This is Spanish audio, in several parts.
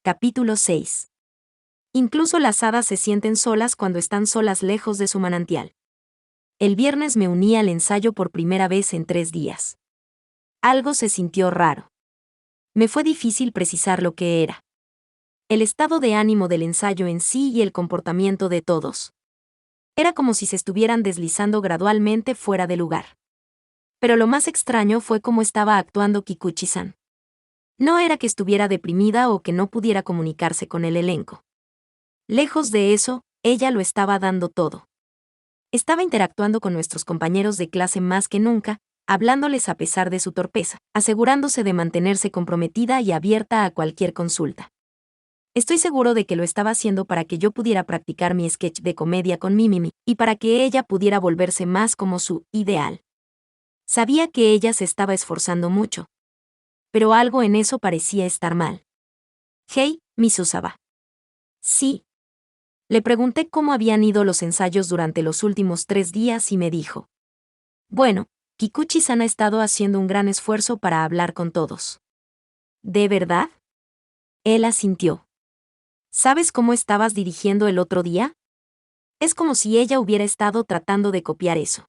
Capítulo 6. Incluso las hadas se sienten solas cuando están solas lejos de su manantial. El viernes me uní al ensayo por primera vez en 3 días. Algo se sintió raro. Me fue difícil precisar lo que era. El estado de ánimo del ensayo en sí y el comportamiento de todos. Era como si se estuvieran deslizando gradualmente fuera de lugar. Pero lo más extraño fue cómo estaba actuando Kikuchi-san. No era que estuviera deprimida o que no pudiera comunicarse con el elenco. Lejos de eso, ella lo estaba dando todo. Estaba interactuando con nuestros compañeros de clase más que nunca, hablándoles a pesar de su torpeza, asegurándose de mantenerse comprometida y abierta a cualquier consulta. Estoy seguro de que lo estaba haciendo para que yo pudiera practicar mi sketch de comedia con Mimimi, y para que ella pudiera volverse más como su ideal. Sabía que ella se estaba esforzando mucho. Pero algo en eso parecía estar mal. «Hey, Misusaba». «Sí». Le pregunté cómo habían ido los ensayos durante los últimos 3 días y me dijo: «Bueno, Kikuchi-san ha estado haciendo un gran esfuerzo para hablar con todos». «¿De verdad?». Él asintió. «¿Sabes cómo estabas dirigiendo el otro día? Es como si ella hubiera estado tratando de copiar eso».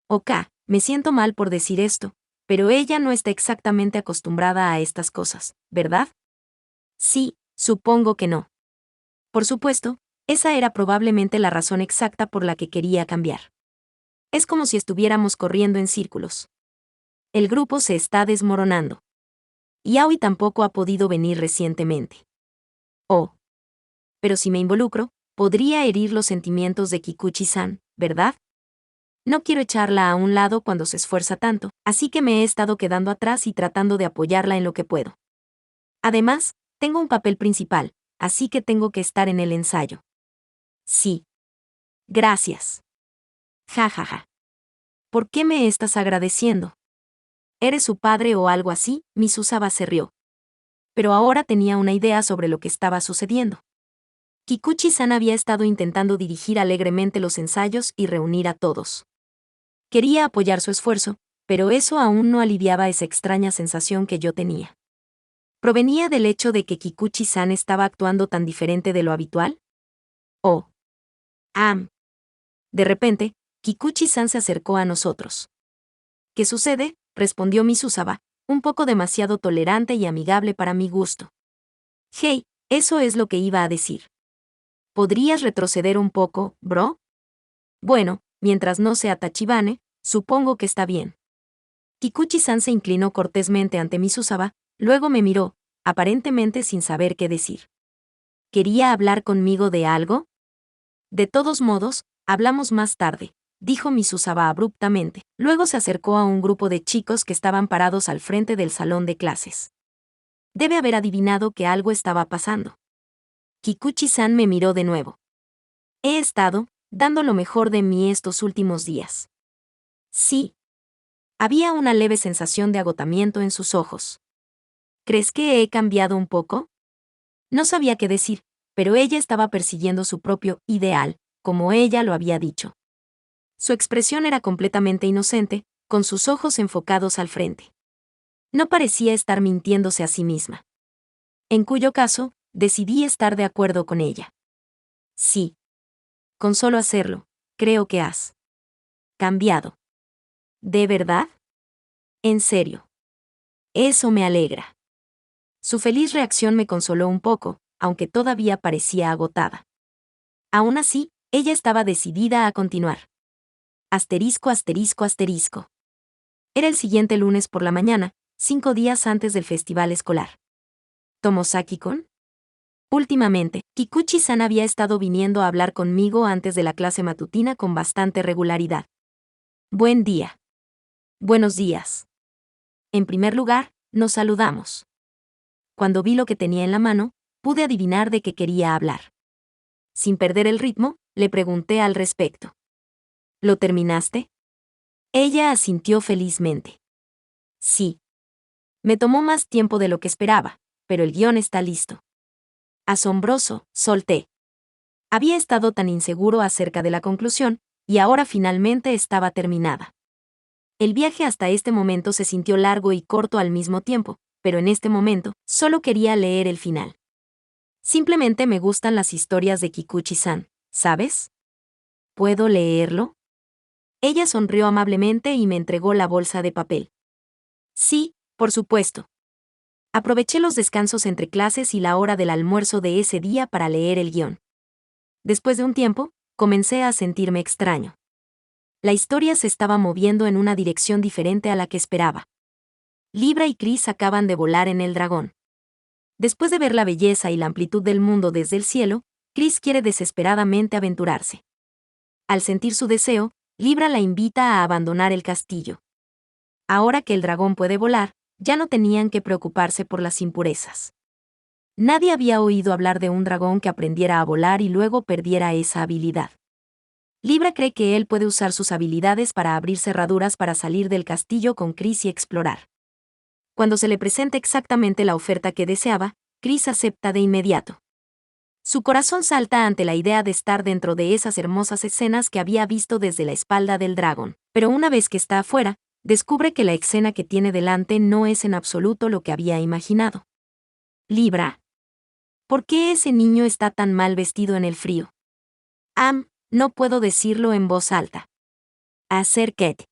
Ok, me siento mal por decir esto, pero ella no está exactamente acostumbrada a estas cosas, ¿verdad? Sí, supongo que no. Por supuesto, esa era probablemente la razón exacta por la que quería cambiar. Es como si estuviéramos corriendo en círculos. El grupo se está desmoronando. Yaoi tampoco ha podido venir recientemente. Oh. Pero si me involucro, podría herir los sentimientos de Kikuchi-san, ¿verdad? No quiero echarla a un lado cuando se esfuerza tanto, así que me he estado quedando atrás y tratando de apoyarla en lo que puedo. Además, tengo un papel principal, así que tengo que estar en el ensayo. Sí. Gracias. Ja ja ja. ¿Por qué me estás agradeciendo? ¿Eres su padre o algo así? Misusaba se rió. Pero ahora tenía una idea sobre lo que estaba sucediendo. Kikuchi-san había estado intentando dirigir alegremente los ensayos y reunir a todos. Quería apoyar su esfuerzo, pero eso aún no aliviaba esa extraña sensación que yo tenía. ¿Provenía del hecho de que Kikuchi-san estaba actuando tan diferente de lo habitual? Oh. De repente, Kikuchi-san se acercó a nosotros. ¿Qué sucede?, respondió Misusaba, un poco demasiado tolerante y amigable para mi gusto. Hey, eso es lo que iba a decir. ¿Podrías retroceder un poco, bro? Bueno, mientras no sea Tachibane, supongo que está bien. Kikuchi-san se inclinó cortésmente ante Misusaba, luego me miró, aparentemente sin saber qué decir. ¿Quería hablar conmigo de algo? De todos modos, hablamos más tarde, dijo Misusaba abruptamente. Luego se acercó a un grupo de chicos que estaban parados al frente del salón de clases. Debe haber adivinado que algo estaba pasando. Kikuchi-san me miró de nuevo. He estado dando lo mejor de mí estos últimos días. Sí. Había una leve sensación de agotamiento en sus ojos. ¿Crees que he cambiado un poco? No sabía qué decir, pero ella estaba persiguiendo su propio ideal, como ella lo había dicho. Su expresión era completamente inocente, con sus ojos enfocados al frente. No parecía estar mintiéndose a sí misma. En cuyo caso, decidí estar de acuerdo con ella. Sí. Con solo hacerlo, creo que has cambiado. ¿De verdad? En serio. Eso me alegra. Su feliz reacción me consoló un poco, aunque todavía parecía agotada. Aún así, ella estaba decidida a continuar. Asterisco, asterisco, asterisco. Era el siguiente lunes por la mañana, 5 días antes del festival escolar. ¿Tomosaki-kun? Últimamente, Kikuchi-san había estado viniendo a hablar conmigo antes de la clase matutina con bastante regularidad. Buen día. Buenos días. En primer lugar, nos saludamos. Cuando vi lo que tenía en la mano, pude adivinar de qué quería hablar. Sin perder el ritmo, le pregunté al respecto. ¿Lo terminaste? Ella asintió felizmente. Sí. Me tomó más tiempo de lo que esperaba, pero el guión está listo. Asombroso, solté. Había estado tan inseguro acerca de la conclusión, y ahora finalmente estaba terminada. El viaje hasta este momento se sintió largo y corto al mismo tiempo, pero en este momento, solo quería leer el final. Simplemente me gustan las historias de Kikuchi-san, ¿sabes? ¿Puedo leerlo? Ella sonrió amablemente y me entregó la bolsa de papel. Sí, por supuesto. Aproveché los descansos entre clases y la hora del almuerzo de ese día para leer el guión. Después de un tiempo, comencé a sentirme extraño. La historia se estaba moviendo en una dirección diferente a la que esperaba. Libra y Chris acaban de volar en el dragón. Después de ver la belleza y la amplitud del mundo desde el cielo, Chris quiere desesperadamente aventurarse. Al sentir su deseo, Libra la invita a abandonar el castillo. Ahora que el dragón puede volar, ya no tenían que preocuparse por las impurezas. Nadie había oído hablar de un dragón que aprendiera a volar y luego perdiera esa habilidad. Libra cree que él puede usar sus habilidades para abrir cerraduras para salir del castillo con Chris y explorar. Cuando se le presenta exactamente la oferta que deseaba, Chris acepta de inmediato. Su corazón salta ante la idea de estar dentro de esas hermosas escenas que había visto desde la espalda del dragón, pero una vez que está afuera, descubre que la escena que tiene delante no es en absoluto lo que había imaginado. Libra. ¿Por qué ese niño está tan mal vestido en el frío? No puedo decirlo en voz alta. Acércate.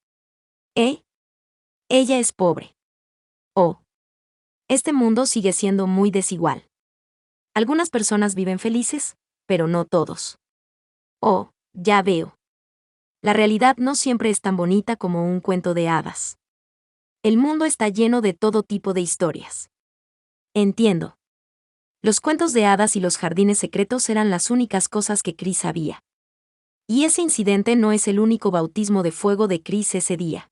Ella es pobre. Oh. Este mundo sigue siendo muy desigual. Algunas personas viven felices, pero no todos. Oh, ya veo. La realidad no siempre es tan bonita como un cuento de hadas. El mundo está lleno de todo tipo de historias. Entiendo. Los cuentos de hadas y los jardines secretos eran las únicas cosas que Chris sabía. Y ese incidente no es el único bautismo de fuego de Chris ese día.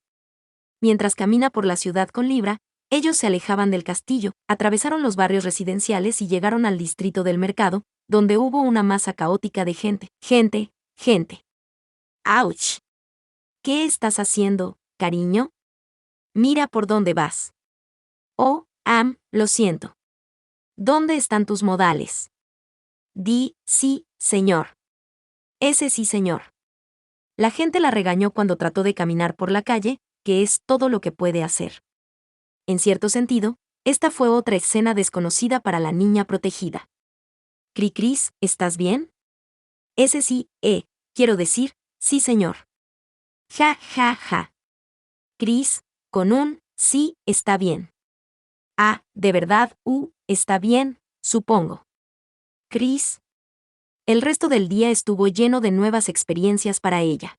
Mientras camina por la ciudad con Libra, ellos se alejaban del castillo, atravesaron los barrios residenciales y llegaron al distrito del mercado, donde hubo una masa caótica de gente. ¡Auch! ¿Qué estás haciendo, cariño? Mira por dónde vas. Oh, lo siento. ¿Dónde están tus modales? Sí, señor. Ese sí, señor. La gente la regañó cuando trató de caminar por la calle, que es todo lo que puede hacer. En cierto sentido, esta fue otra escena desconocida para la niña protegida. Cris, ¿estás bien? Ese sí, quiero decir, sí, señor. Ja. Chris, con un, sí, está bien. De verdad, está bien, supongo. Chris. El resto del día estuvo lleno de nuevas experiencias para ella.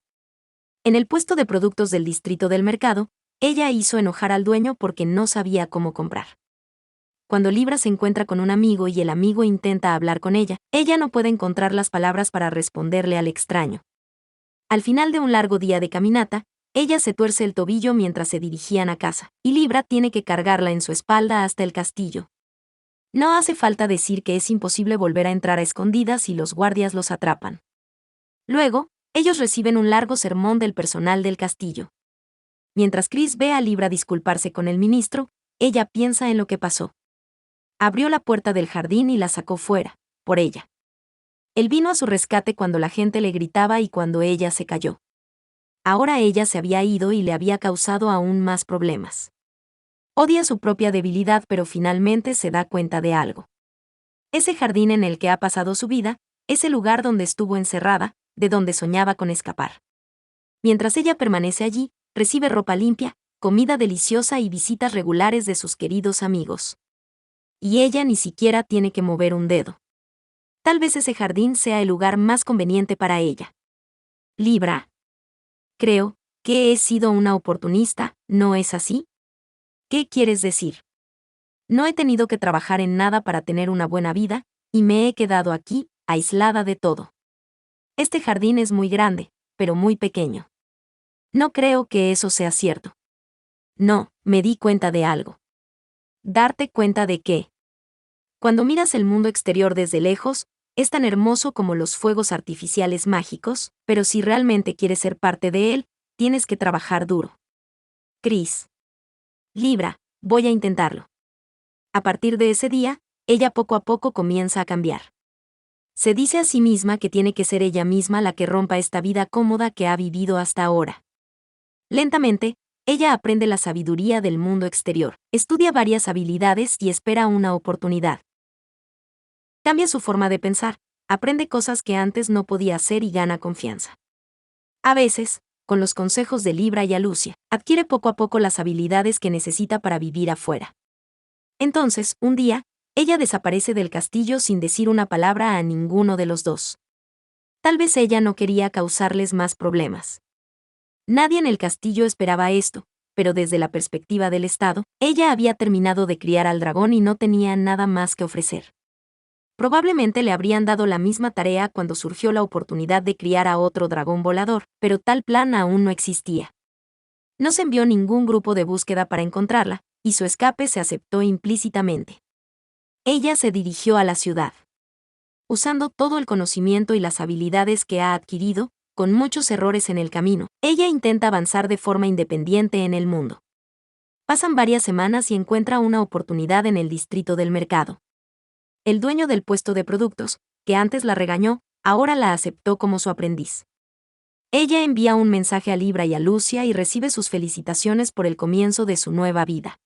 En el puesto de productos del distrito del mercado, ella hizo enojar al dueño porque no sabía cómo comprar. Cuando Libra se encuentra con un amigo y el amigo intenta hablar con ella no puede encontrar las palabras para responderle al extraño. Al final de un largo día de caminata, ella se tuerce el tobillo mientras se dirigían a casa, y Libra tiene que cargarla en su espalda hasta el castillo. No hace falta decir que es imposible volver a entrar a escondidas si los guardias los atrapan. Luego, ellos reciben un largo sermón del personal del castillo. Mientras Chris ve a Libra disculparse con el ministro, ella piensa en lo que pasó. Abrió la puerta del jardín y la sacó fuera, por ella. Él vino a su rescate cuando la gente le gritaba y cuando ella se cayó. Ahora ella se había ido y le había causado aún más problemas. Odia su propia debilidad, pero finalmente se da cuenta de algo. Ese jardín en el que ha pasado su vida, es el lugar donde estuvo encerrada, de donde soñaba con escapar. Mientras ella permanece allí, recibe ropa limpia, comida deliciosa y visitas regulares de sus queridos amigos. Y ella ni siquiera tiene que mover un dedo. Tal vez ese jardín sea el lugar más conveniente para ella. Libra. Creo que he sido una oportunista, ¿no es así? ¿Qué quieres decir? No he tenido que trabajar en nada para tener una buena vida, y me he quedado aquí, aislada de todo. Este jardín es muy grande, pero muy pequeño. No creo que eso sea cierto. No, me di cuenta de algo. ¿Darte cuenta de qué? Cuando miras el mundo exterior desde lejos, es tan hermoso como los fuegos artificiales mágicos, pero si realmente quieres ser parte de él, tienes que trabajar duro. Chris. Libra, voy a intentarlo. A partir de ese día, ella poco a poco comienza a cambiar. Se dice a sí misma que tiene que ser ella misma la que rompa esta vida cómoda que ha vivido hasta ahora. Lentamente, ella aprende la sabiduría del mundo exterior, estudia varias habilidades y espera una oportunidad. Cambia su forma de pensar, aprende cosas que antes no podía hacer y gana confianza. A veces, con los consejos de Libra y Alucia, adquiere poco a poco las habilidades que necesita para vivir afuera. Entonces, un día, ella desaparece del castillo sin decir una palabra a ninguno de los dos. Tal vez ella no quería causarles más problemas. Nadie en el castillo esperaba esto, pero desde la perspectiva del Estado, ella había terminado de criar al dragón y no tenía nada más que ofrecer. Probablemente le habrían dado la misma tarea cuando surgió la oportunidad de criar a otro dragón volador, pero tal plan aún no existía. No se envió ningún grupo de búsqueda para encontrarla, y su escape se aceptó implícitamente. Ella se dirigió a la ciudad. Usando todo el conocimiento y las habilidades que ha adquirido, con muchos errores en el camino, ella intenta avanzar de forma independiente en el mundo. Pasan varias semanas y encuentra una oportunidad en el distrito del mercado. El dueño del puesto de productos, que antes la regañó, ahora la aceptó como su aprendiz. Ella envía un mensaje a Libra y a Lucia y recibe sus felicitaciones por el comienzo de su nueva vida.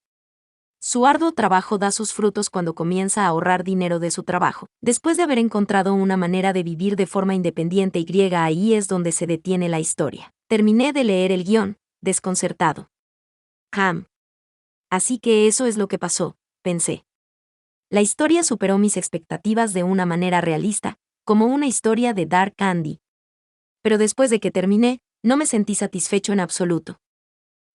Su arduo trabajo da sus frutos cuando comienza a ahorrar dinero de su trabajo. Después de haber encontrado una manera de vivir de forma independiente y ahí es donde se detiene la historia. Terminé de leer el guión, desconcertado. Así que eso es lo que pasó, pensé. La historia superó mis expectativas de una manera realista, como una historia de Dark Candy. Pero después de que terminé, no me sentí satisfecho en absoluto.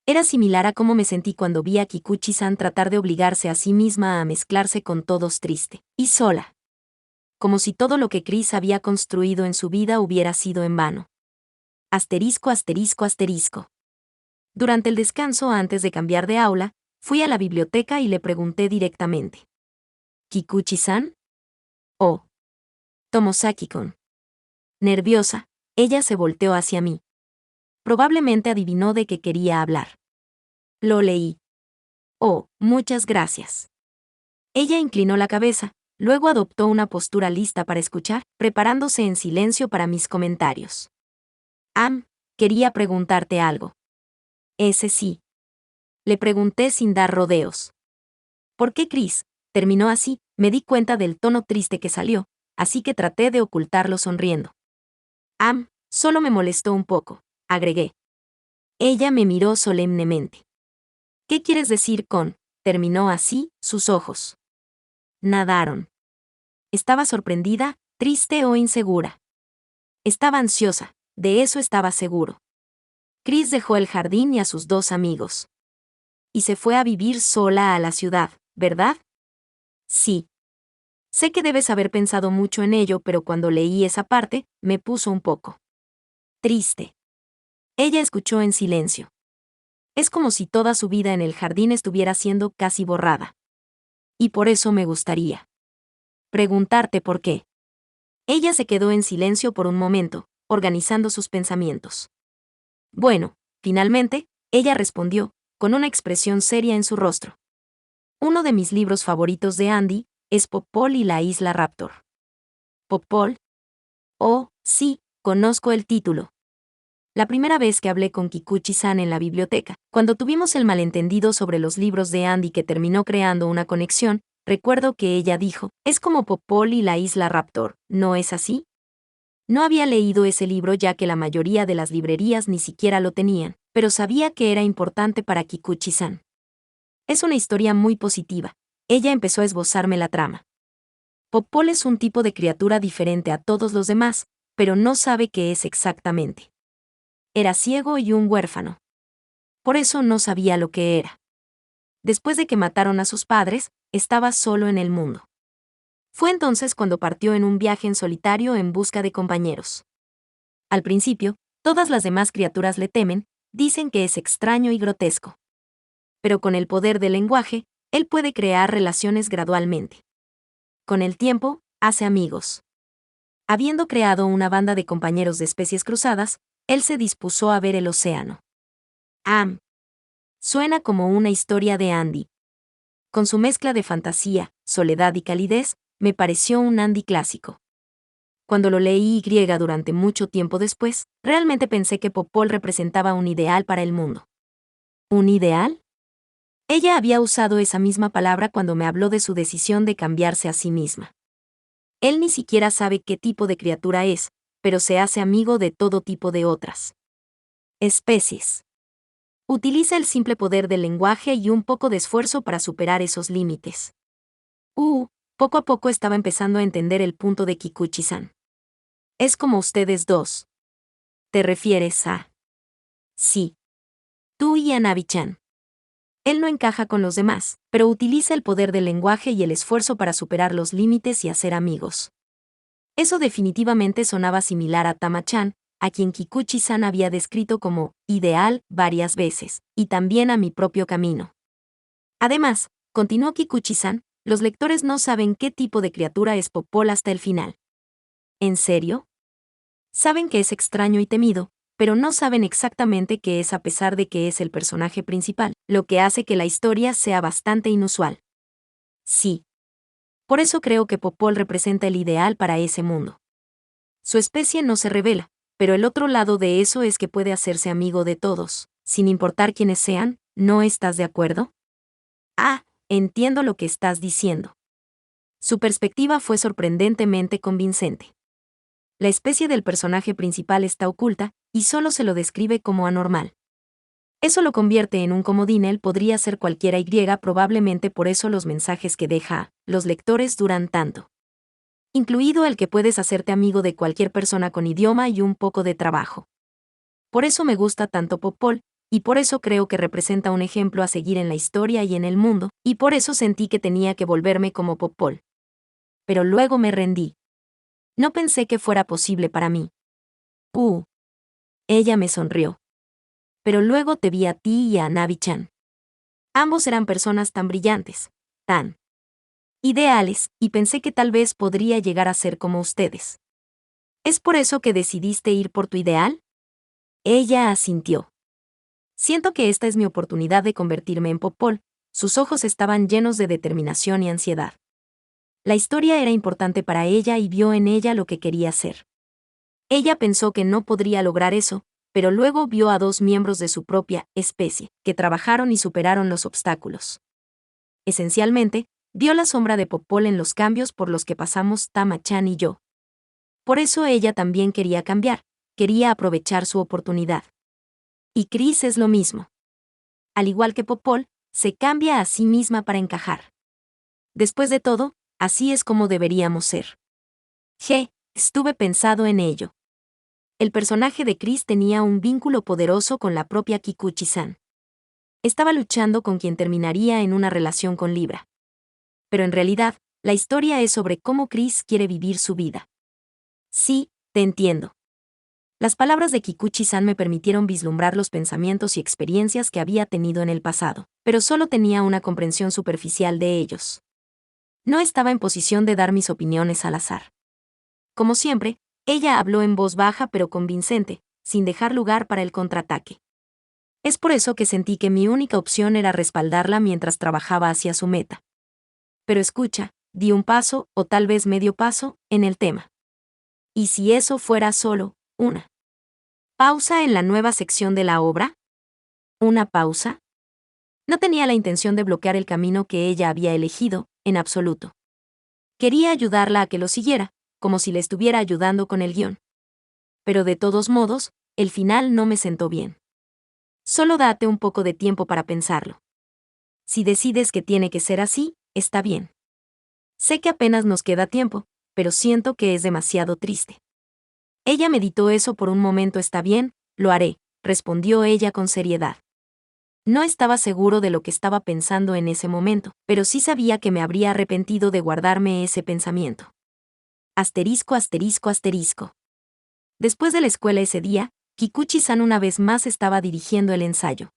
Era similar a cómo me sentí cuando vi a Kikuchi-san tratar de obligarse a sí misma a mezclarse con todos triste y sola. Como si todo lo que Chris había construido en su vida hubiera sido en vano. Asterisco, asterisco, asterisco. Durante el descanso antes de cambiar de aula, fui a la biblioteca y le pregunté directamente. ¿Kikuchi-san? Oh. Tomosaki-kun. Nerviosa, ella se volteó hacia mí. Probablemente adivinó de qué quería hablar. Lo leí. Oh, muchas gracias. Ella inclinó la cabeza, luego adoptó una postura lista para escuchar, preparándose en silencio para mis comentarios. Quería preguntarte algo. Ese sí. Le pregunté sin dar rodeos. ¿Por qué Chris? Terminó así, me di cuenta del tono triste que salió, así que traté de ocultarlo sonriendo. Solo me molestó un poco, agregué. Ella me miró solemnemente. ¿Qué quieres decir con? Terminó así, sus ojos nadaron. Estaba sorprendida, triste o insegura. Estaba ansiosa, de eso estaba seguro. Chris dejó el jardín y a sus dos amigos. Y se fue a vivir sola a la ciudad, ¿verdad? Sí. Sé que debes haber pensado mucho en ello, pero cuando leí esa parte, me puso un poco triste. Ella escuchó en silencio. Es como si toda su vida en el jardín estuviera siendo casi borrada. Y por eso me gustaría preguntarte por qué. Ella se quedó en silencio por un momento, organizando sus pensamientos. Bueno, finalmente, ella respondió, con una expresión seria en su rostro. Uno de mis libros favoritos de Andy es Popol y la isla Raptor. ¿Popol? Oh, sí, conozco el título. La primera vez que hablé con Kikuchi-san en la biblioteca, cuando tuvimos el malentendido sobre los libros de Andy que terminó creando una conexión, recuerdo que ella dijo, es como Popol y la isla Raptor, ¿no es así? No había leído ese libro ya que la mayoría de las librerías ni siquiera lo tenían, pero sabía que era importante para Kikuchi-san. Es una historia muy positiva. Ella empezó a esbozarme la trama. Popol es un tipo de criatura diferente a todos los demás, pero no sabe qué es exactamente. Era ciego y un huérfano. Por eso no sabía lo que era. Después de que mataron a sus padres, estaba solo en el mundo. Fue entonces cuando partió en un viaje en solitario en busca de compañeros. Al principio, todas las demás criaturas le temen, dicen que es extraño y grotesco. Pero con el poder del lenguaje, él puede crear relaciones gradualmente. Con el tiempo, hace amigos. Habiendo creado una banda de compañeros de especies cruzadas, él se dispuso a ver el océano. Suena como una historia de Andy. Con su mezcla de fantasía, soledad y calidez, me pareció un Andy clásico. Cuando lo leí durante mucho tiempo después, realmente pensé que Popol representaba un ideal para el mundo. ¿Un ideal? Ella había usado esa misma palabra cuando me habló de su decisión de cambiarse a sí misma. Él ni siquiera sabe qué tipo de criatura es, pero se hace amigo de todo tipo de otras especies. Utiliza el simple poder del lenguaje y un poco de esfuerzo para superar esos límites. Poco a poco estaba empezando a entender el punto de Kikuchi-san. Es como ustedes dos. ¿Te refieres a? Sí. Tú y Hanabi-chan. Él no encaja con los demás, pero utiliza el poder del lenguaje y el esfuerzo para superar los límites y hacer amigos. Eso definitivamente sonaba similar a Tama-chan, a quien Kikuchi-san había descrito como ideal varias veces, y también a mi propio camino. Además, continuó Kikuchi-san, los lectores no saben qué tipo de criatura es Popol hasta el final. ¿En serio? Saben que es extraño y temido, pero no saben exactamente qué es a pesar de que es el personaje principal, lo que hace que la historia sea bastante inusual. Sí. Por eso creo que Popol representa el ideal para ese mundo. Su especie no se revela, pero el otro lado de eso es que puede hacerse amigo de todos, sin importar quiénes sean. ¿No estás de acuerdo? Entiendo lo que estás diciendo. Su perspectiva fue sorprendentemente convincente. La especie del personaje principal está oculta, y solo se lo describe como anormal. Eso lo convierte en un comodín. Él podría ser cualquiera y probablemente por eso los mensajes que deja a los lectores duran tanto. Incluido el que puedes hacerte amigo de cualquier persona con idioma y un poco de trabajo. Por eso me gusta tanto Popol, y por eso creo que representa un ejemplo a seguir en la historia y en el mundo, y por eso sentí que tenía que volverme como Popol. Pero luego me rendí. No pensé que fuera posible para mí. Ella me sonrió. Pero luego te vi a ti y a Hanabi-chan. Ambos eran personas tan brillantes, tan ideales, y pensé que tal vez podría llegar a ser como ustedes. ¿Es por eso que decidiste ir por tu ideal? Ella asintió. Siento que esta es mi oportunidad de convertirme en Popol. Sus ojos estaban llenos de determinación y ansiedad. La historia era importante para ella y vio en ella lo que quería ser. Ella pensó que no podría lograr eso, pero luego vio a dos miembros de su propia especie, que trabajaron y superaron los obstáculos. Esencialmente, vio la sombra de Popol en los cambios por los que pasamos Tama-chan y yo. Por eso ella también quería cambiar, quería aprovechar su oportunidad. Y Chris es lo mismo. Al igual que Popol, se cambia a sí misma para encajar. Después de todo, así es como deberíamos ser. Estuve pensado en ello. El personaje de Chris tenía un vínculo poderoso con la propia Kikuchi-san. Estaba luchando con quien terminaría en una relación con Libra. Pero en realidad, la historia es sobre cómo Chris quiere vivir su vida. Sí, te entiendo. Las palabras de Kikuchi-san me permitieron vislumbrar los pensamientos y experiencias que había tenido en el pasado, pero solo tenía una comprensión superficial de ellos. No estaba en posición de dar mis opiniones al azar. Como siempre, ella habló en voz baja pero convincente, sin dejar lugar para el contraataque. Es por eso que sentí que mi única opción era respaldarla mientras trabajaba hacia su meta. Pero escucha, di un paso, o tal vez medio paso, en el tema. ¿Y si eso fuera solo una pausa en la nueva sección de la obra? ¿Una pausa? No tenía la intención de bloquear el camino que ella había elegido, en absoluto. Quería ayudarla a que lo siguiera, como si le estuviera ayudando con el guión. Pero de todos modos, el final no me sentó bien. Solo date un poco de tiempo para pensarlo. Si decides que tiene que ser así, está bien. Sé que apenas nos queda tiempo, pero siento que es demasiado triste. Ella meditó eso por un momento. Está bien, lo haré, respondió ella con seriedad. No estaba seguro de lo que estaba pensando en ese momento, pero sí sabía que me habría arrepentido de guardarme ese pensamiento. Asterisco, asterisco, asterisco. Después de la escuela ese día, Kikuchi-san una vez más estaba dirigiendo el ensayo.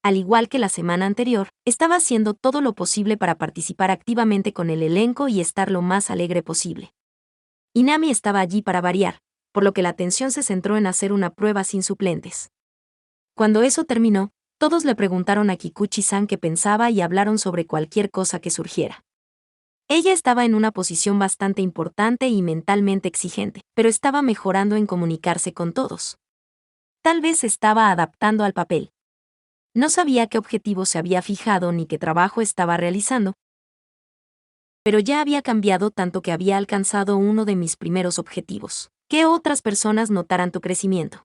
Al igual que la semana anterior, estaba haciendo todo lo posible para participar activamente con el elenco y estar lo más alegre posible. Inami estaba allí para variar, por lo que la atención se centró en hacer una prueba sin suplentes. Cuando eso terminó, todos le preguntaron a Kikuchi-san qué pensaba y hablaron sobre cualquier cosa que surgiera. Ella estaba en una posición bastante importante y mentalmente exigente, pero estaba mejorando en comunicarse con todos. Tal vez estaba adaptando al papel. No sabía qué objetivo se había fijado ni qué trabajo estaba realizando, pero ya había cambiado tanto que había alcanzado uno de mis primeros objetivos: que otras personas notaran tu crecimiento.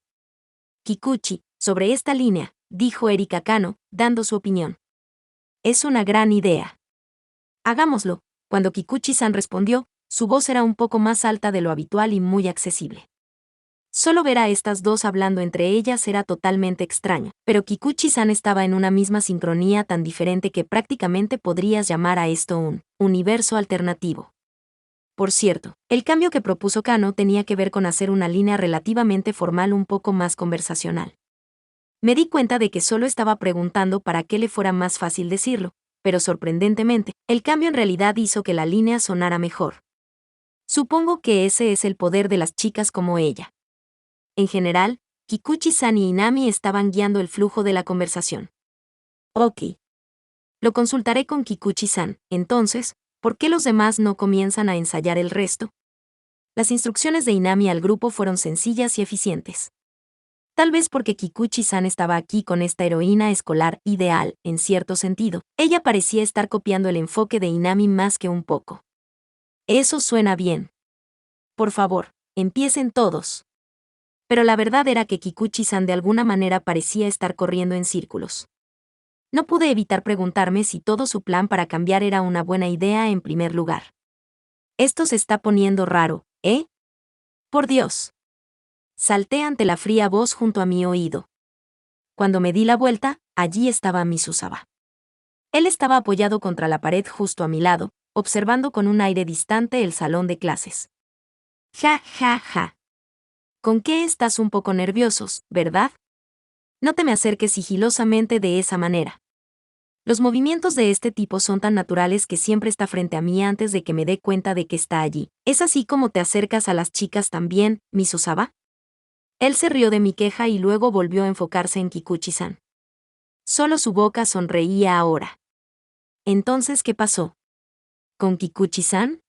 Kikuchi, sobre esta línea, dijo Erika Kano, dando su opinión. Es una gran idea. Hagámoslo. Cuando Kikuchi-san respondió, su voz era un poco más alta de lo habitual y muy accesible. Solo ver a estas dos hablando entre ellas era totalmente extraño, pero Kikuchi-san estaba en una misma sincronía tan diferente que prácticamente podrías llamar a esto un universo alternativo. Por cierto, el cambio que propuso Kano tenía que ver con hacer una línea relativamente formal un poco más conversacional. Me di cuenta de que solo estaba preguntando para que le fuera más fácil decirlo, pero sorprendentemente, el cambio en realidad hizo que la línea sonara mejor. Supongo que ese es el poder de las chicas como ella. En general, Kikuchi-san y Inami estaban guiando el flujo de la conversación. Ok. Lo consultaré con Kikuchi-san. Entonces, ¿por qué los demás no comienzan a ensayar el resto? Las instrucciones de Inami al grupo fueron sencillas y eficientes. Tal vez porque Kikuchi-san estaba aquí con esta heroína escolar ideal, en cierto sentido, ella parecía estar copiando el enfoque de Inami más que un poco. Eso suena bien. Por favor, empiecen todos. Pero la verdad era que Kikuchi-san de alguna manera parecía estar corriendo en círculos. No pude evitar preguntarme si todo su plan para cambiar era una buena idea en primer lugar. Esto se está poniendo raro, ¿eh? Por Dios. Salté ante la fría voz junto a mi oído. Cuando me di la vuelta, allí estaba Misusaba. Él estaba apoyado contra la pared justo a mi lado, observando con un aire distante el salón de clases. Ja, ja, ja. ¿Con qué estás un poco nerviosos, verdad? No te me acerques sigilosamente de esa manera. Los movimientos de este tipo son tan naturales que siempre está frente a mí antes de que me dé cuenta de que está allí. ¿Es así como te acercas a las chicas también, Misusaba? Él se rió de mi queja y luego volvió a enfocarse en Kikuchi-san. Solo su boca sonreía ahora. Entonces, ¿qué pasó? ¿Con Kikuchi-san?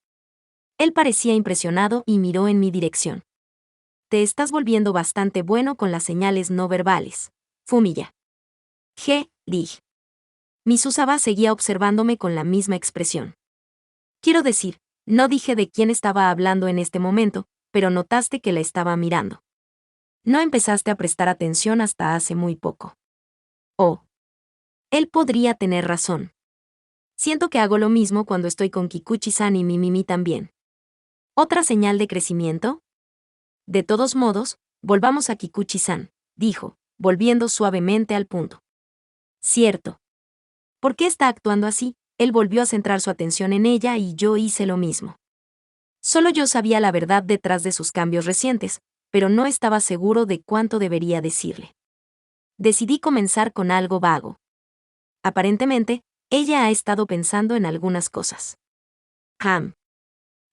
Él parecía impresionado y miró en mi dirección. Te estás volviendo bastante bueno con las señales no verbales. Fumiya. Lig. Misusaba seguía observándome con la misma expresión. Quiero decir, no dije de quién estaba hablando en este momento, pero notaste que la estaba mirando. No empezaste a prestar atención hasta hace muy poco. Oh. Él podría tener razón. Siento que hago lo mismo cuando estoy con Kikuchi-san y Mimimi también. ¿Otra señal de crecimiento? De todos modos, volvamos a Kikuchi-san, dijo, volviendo suavemente al punto. Cierto. ¿Por qué está actuando así? Él volvió a centrar su atención en ella y yo hice lo mismo. Solo yo sabía la verdad detrás de sus cambios recientes, pero no estaba seguro de cuánto debería decirle. Decidí comenzar con algo vago. Aparentemente, ella ha estado pensando en algunas cosas.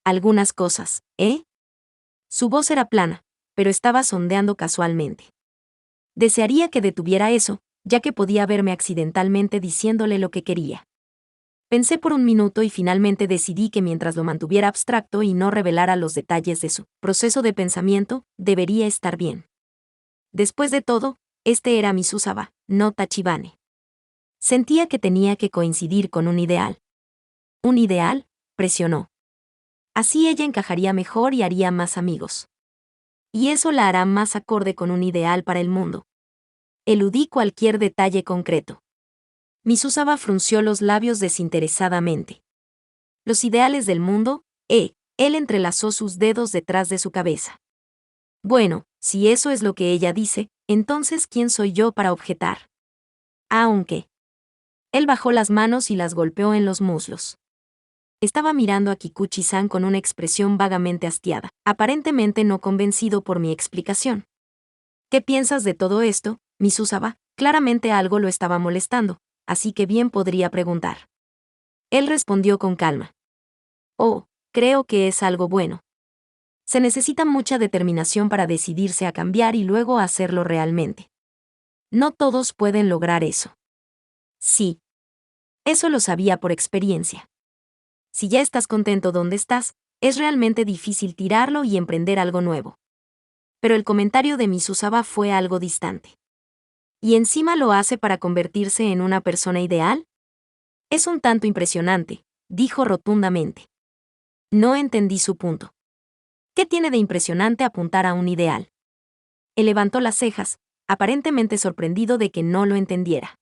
Algunas cosas, ¿eh? Su voz era plana, pero estaba sondeando casualmente. Desearía que detuviera eso, ya que podía verme accidentalmente diciéndole lo que quería. Pensé por un minuto y finalmente decidí que mientras lo mantuviera abstracto y no revelara los detalles de su proceso de pensamiento, debería estar bien. Después de todo, este era Misusaba, no Tachibane. Sentía que tenía que coincidir con un ideal. ¿Un ideal? Presionó. Así ella encajaría mejor y haría más amigos. Y eso la hará más acorde con un ideal para el mundo. Eludí cualquier detalle concreto. Misusaba frunció los labios desinteresadamente. Los ideales del mundo, él entrelazó sus dedos detrás de su cabeza. Bueno, si eso es lo que ella dice, entonces ¿quién soy yo para objetar? Aunque. Él bajó las manos y las golpeó en los muslos. Estaba mirando a Kikuchi-san con una expresión vagamente hastiada, aparentemente no convencido por mi explicación. ¿Qué piensas de todo esto, Misusaba? Claramente algo lo estaba molestando, así que bien podría preguntar. Él respondió con calma. Oh, creo que es algo bueno. Se necesita mucha determinación para decidirse a cambiar y luego hacerlo realmente. No todos pueden lograr eso. Sí. Eso lo sabía por experiencia. Si ya estás contento donde estás, es realmente difícil tirarlo y emprender algo nuevo. Pero el comentario de Misusaba fue algo distante. ¿Y encima lo hace para convertirse en una persona ideal? Es un tanto impresionante, dijo rotundamente. No entendí su punto. ¿Qué tiene de impresionante apuntar a un ideal? Él levantó las cejas, aparentemente sorprendido de que no lo entendiera.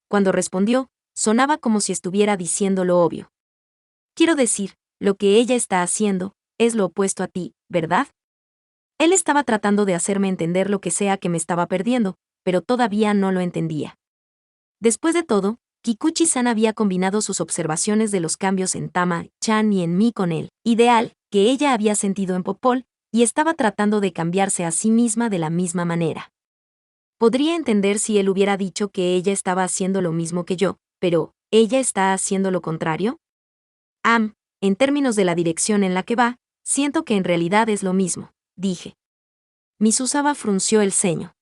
Cuando respondió, sonaba como si estuviera diciendo lo obvio. Quiero decir, lo que ella está haciendo es lo opuesto a ti, ¿verdad? Él estaba tratando de hacerme entender lo que sea que me estaba perdiendo, pero todavía no lo entendía. Después de todo, Kikuchi-san había combinado sus observaciones de los cambios en Tama-chan y en mí con el ideal que ella había sentido en Popol, y estaba tratando de cambiarse a sí misma de la misma manera. Podría entender si él hubiera dicho que ella estaba haciendo lo mismo que yo, pero ¿ella está haciendo lo contrario? En términos de la dirección en la que va, siento que en realidad es lo mismo, dije. Misusaba frunció el ceño.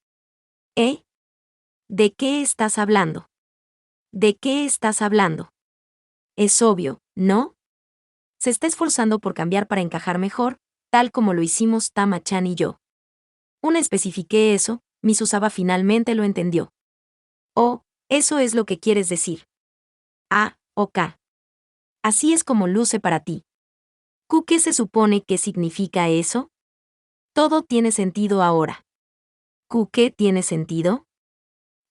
¿Eh? ¿De qué estás hablando? ¿De qué estás hablando? Es obvio, ¿no? Se está esforzando por cambiar para encajar mejor, tal como lo hicimos Tama-chan y yo. Una especifiqué eso, Misusaba finalmente lo entendió. Oh, eso es lo que quieres decir. Ok. Así es como luce para ti. ¿Qué se supone que significa eso? Todo tiene sentido ahora. ¿Qué tiene sentido?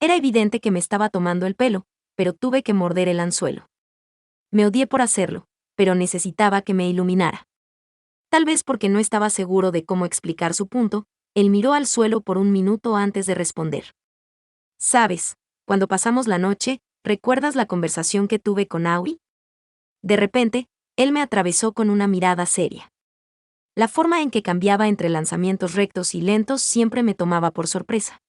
Era evidente que me estaba tomando el pelo, pero tuve que morder el anzuelo. Me odié por hacerlo, pero necesitaba que me iluminara. Tal vez porque no estaba seguro de cómo explicar su punto, él miró al suelo por un minuto antes de responder. ¿Sabes? Cuando pasamos la noche, ¿recuerdas la conversación que tuve con Aoi? De repente, él me atravesó con una mirada seria. La forma en que cambiaba entre lanzamientos rectos y lentos siempre me tomaba por sorpresa.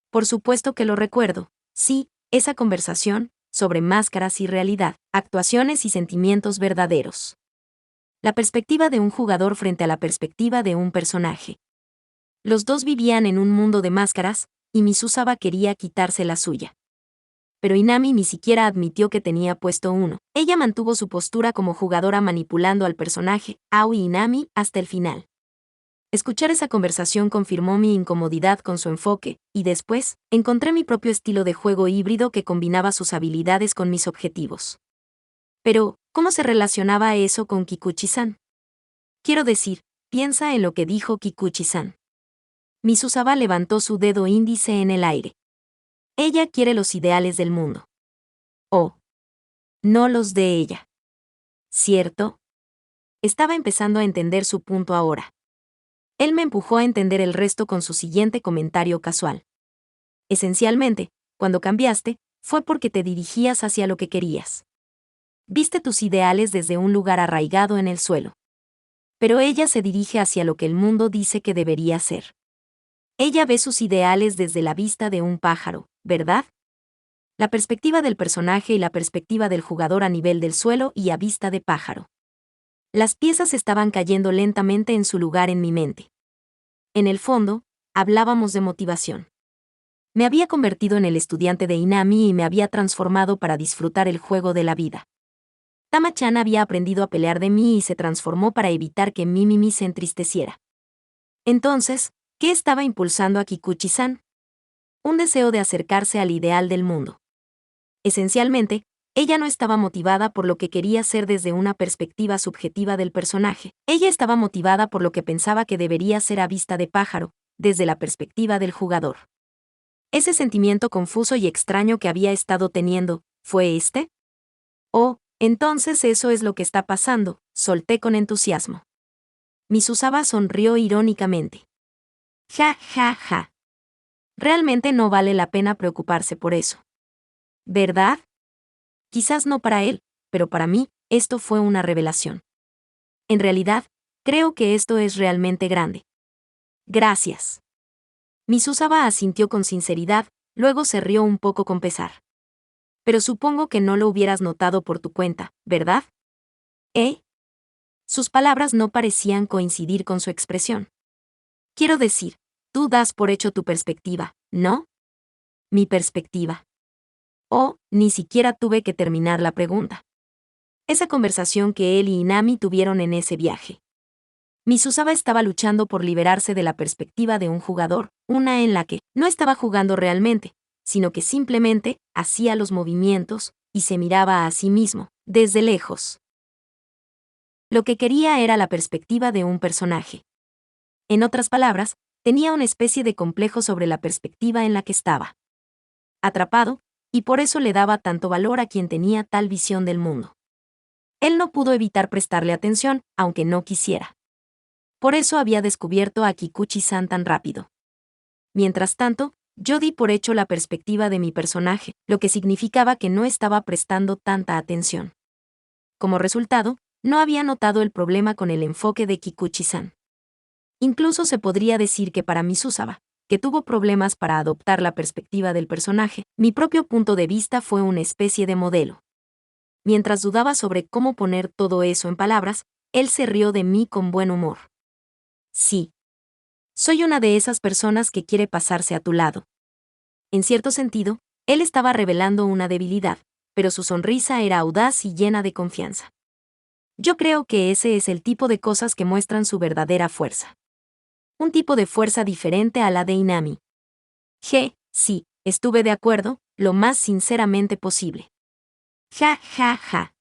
Por supuesto que lo recuerdo, sí, esa conversación, sobre máscaras y realidad, actuaciones y sentimientos verdaderos. La perspectiva de un jugador frente a la perspectiva de un personaje. Los dos vivían en un mundo de máscaras, y Misusaba quería quitarse la suya. Pero Inami ni siquiera admitió que tenía puesto uno. Ella mantuvo su postura como jugadora manipulando al personaje, Aoi Inami, hasta el final. Escuchar esa conversación confirmó mi incomodidad con su enfoque, y después, encontré mi propio estilo de juego híbrido que combinaba sus habilidades con mis objetivos. Pero, ¿cómo se relacionaba eso con Kikuchi-san? Quiero decir, piensa en lo que dijo Kikuchi-san. Misusaba levantó su dedo índice en el aire. Ella quiere los ideales del mundo. Oh. No los de ella. ¿Cierto? Estaba empezando a entender su punto ahora. Él me empujó a entender el resto con su siguiente comentario casual. Esencialmente, cuando cambiaste, fue porque te dirigías hacia lo que querías. Viste tus ideales desde un lugar arraigado en el suelo. Pero ella se dirige hacia lo que el mundo dice que debería ser. Ella ve sus ideales desde la vista de un pájaro, ¿verdad? La perspectiva del personaje y la perspectiva del jugador a nivel del suelo y a vista de pájaro. Las piezas estaban cayendo lentamente en su lugar en mi mente. En el fondo, hablábamos de motivación. Me había convertido en el estudiante de Inami y me había transformado para disfrutar el juego de la vida. Tama-chan había aprendido a pelear de mí y se transformó para evitar que Mimimi se entristeciera. Entonces, ¿qué estaba impulsando a Kikuchi-san? Un deseo de acercarse al ideal del mundo. Esencialmente, ella no estaba motivada por lo que quería ser desde una perspectiva subjetiva del personaje. Ella estaba motivada por lo que pensaba que debería ser a vista de pájaro, desde la perspectiva del jugador. Ese sentimiento confuso y extraño que había estado teniendo, ¿fue este? Oh, entonces eso es lo que está pasando, solté con entusiasmo. Misusaba sonrió irónicamente. Ja, ja, ja. Realmente no vale la pena preocuparse por eso. ¿Verdad? Quizás no para él, pero para mí, esto fue una revelación. En realidad, creo que esto es realmente grande. Gracias. Misusaba asintió con sinceridad, luego se rió un poco con pesar. Pero supongo que no lo hubieras notado por tu cuenta, ¿verdad? ¿Eh? Sus palabras no parecían coincidir con su expresión. Quiero decir, tú das por hecho tu perspectiva, ¿no? Mi perspectiva. Oh, ni siquiera tuve que terminar la pregunta. Esa conversación que él y Inami tuvieron en ese viaje. Misusaba estaba luchando por liberarse de la perspectiva de un jugador, una en la que no estaba jugando realmente, sino que simplemente hacía los movimientos y se miraba a sí mismo, desde lejos. Lo que quería era la perspectiva de un personaje. En otras palabras, tenía una especie de complejo sobre la perspectiva en la que estaba atrapado, y por eso le daba tanto valor a quien tenía tal visión del mundo. Él no pudo evitar prestarle atención, aunque no quisiera. Por eso había descubierto a Kikuchi-san tan rápido. Mientras tanto, yo di por hecho la perspectiva de mi personaje, lo que significaba que no estaba prestando tanta atención. Como resultado, no había notado el problema con el enfoque de Kikuchi-san. Incluso se podría decir que para Misusaba, que tuvo problemas para adoptar la perspectiva del personaje, mi propio punto de vista fue una especie de modelo. Mientras dudaba sobre cómo poner todo eso en palabras, él se rió de mí con buen humor. Sí. Soy una de esas personas que quiere pasarse a tu lado. En cierto sentido, él estaba revelando una debilidad, pero su sonrisa era audaz y llena de confianza. Yo creo que ese es el tipo de cosas que muestran su verdadera fuerza. Un tipo de fuerza diferente a la de Inami. Sí, estuve de acuerdo, lo más sinceramente posible. Ja, ja, ja.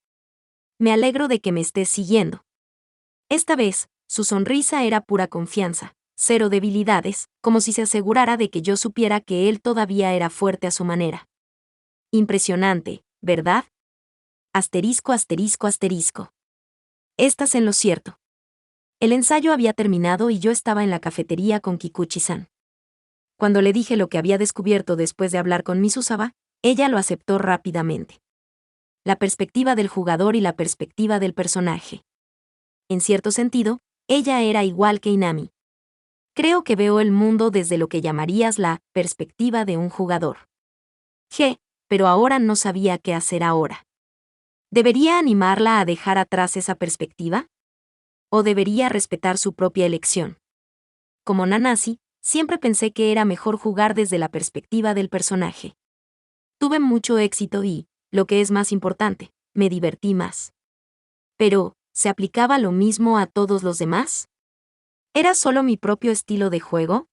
Me alegro de que me estés siguiendo. Esta vez, su sonrisa era pura confianza, cero debilidades, como si se asegurara de que yo supiera que él todavía era fuerte a su manera. Impresionante, ¿verdad? Asterisco, asterisco, asterisco. Estás en lo cierto. El ensayo había terminado y yo estaba en la cafetería con Kikuchi-san. Cuando le dije lo que había descubierto después de hablar con Misusaba, ella lo aceptó rápidamente. La perspectiva del jugador y la perspectiva del personaje. En cierto sentido, ella era igual que Inami. Creo que veo el mundo desde lo que llamarías la perspectiva de un jugador. Pero ahora no sabía qué hacer ahora. ¿Debería animarla a dejar atrás esa perspectiva? ¿O debería respetar su propia elección? Como Nanasi, siempre pensé que era mejor jugar desde la perspectiva del personaje. Tuve mucho éxito y, lo que es más importante, me divertí más. Pero, ¿se aplicaba lo mismo a todos los demás? ¿Era solo mi propio estilo de juego?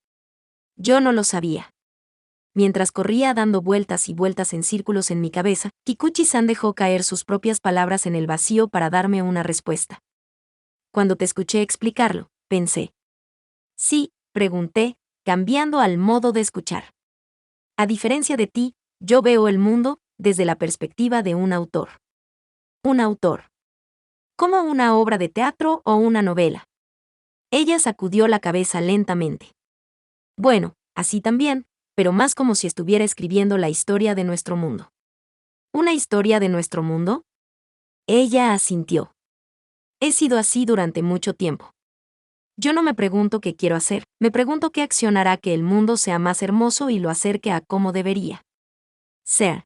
Yo no lo sabía. Mientras corría dando vueltas y vueltas en círculos en mi cabeza, Kikuchi-san dejó caer sus propias palabras en el vacío para darme una respuesta. Cuando te escuché explicarlo, pensé. Sí, pregunté, cambiando al modo de escuchar. A diferencia de ti, yo veo el mundo desde la perspectiva de un autor. Un autor. Como una obra de teatro o una novela. Ella sacudió la cabeza lentamente. Bueno, así también, pero más como si estuviera escribiendo la historia de nuestro mundo. ¿Una historia de nuestro mundo? Ella asintió. He sido así durante mucho tiempo. Yo no me pregunto qué quiero hacer, me pregunto qué acción hará que el mundo sea más hermoso y lo acerque a cómo debería ser.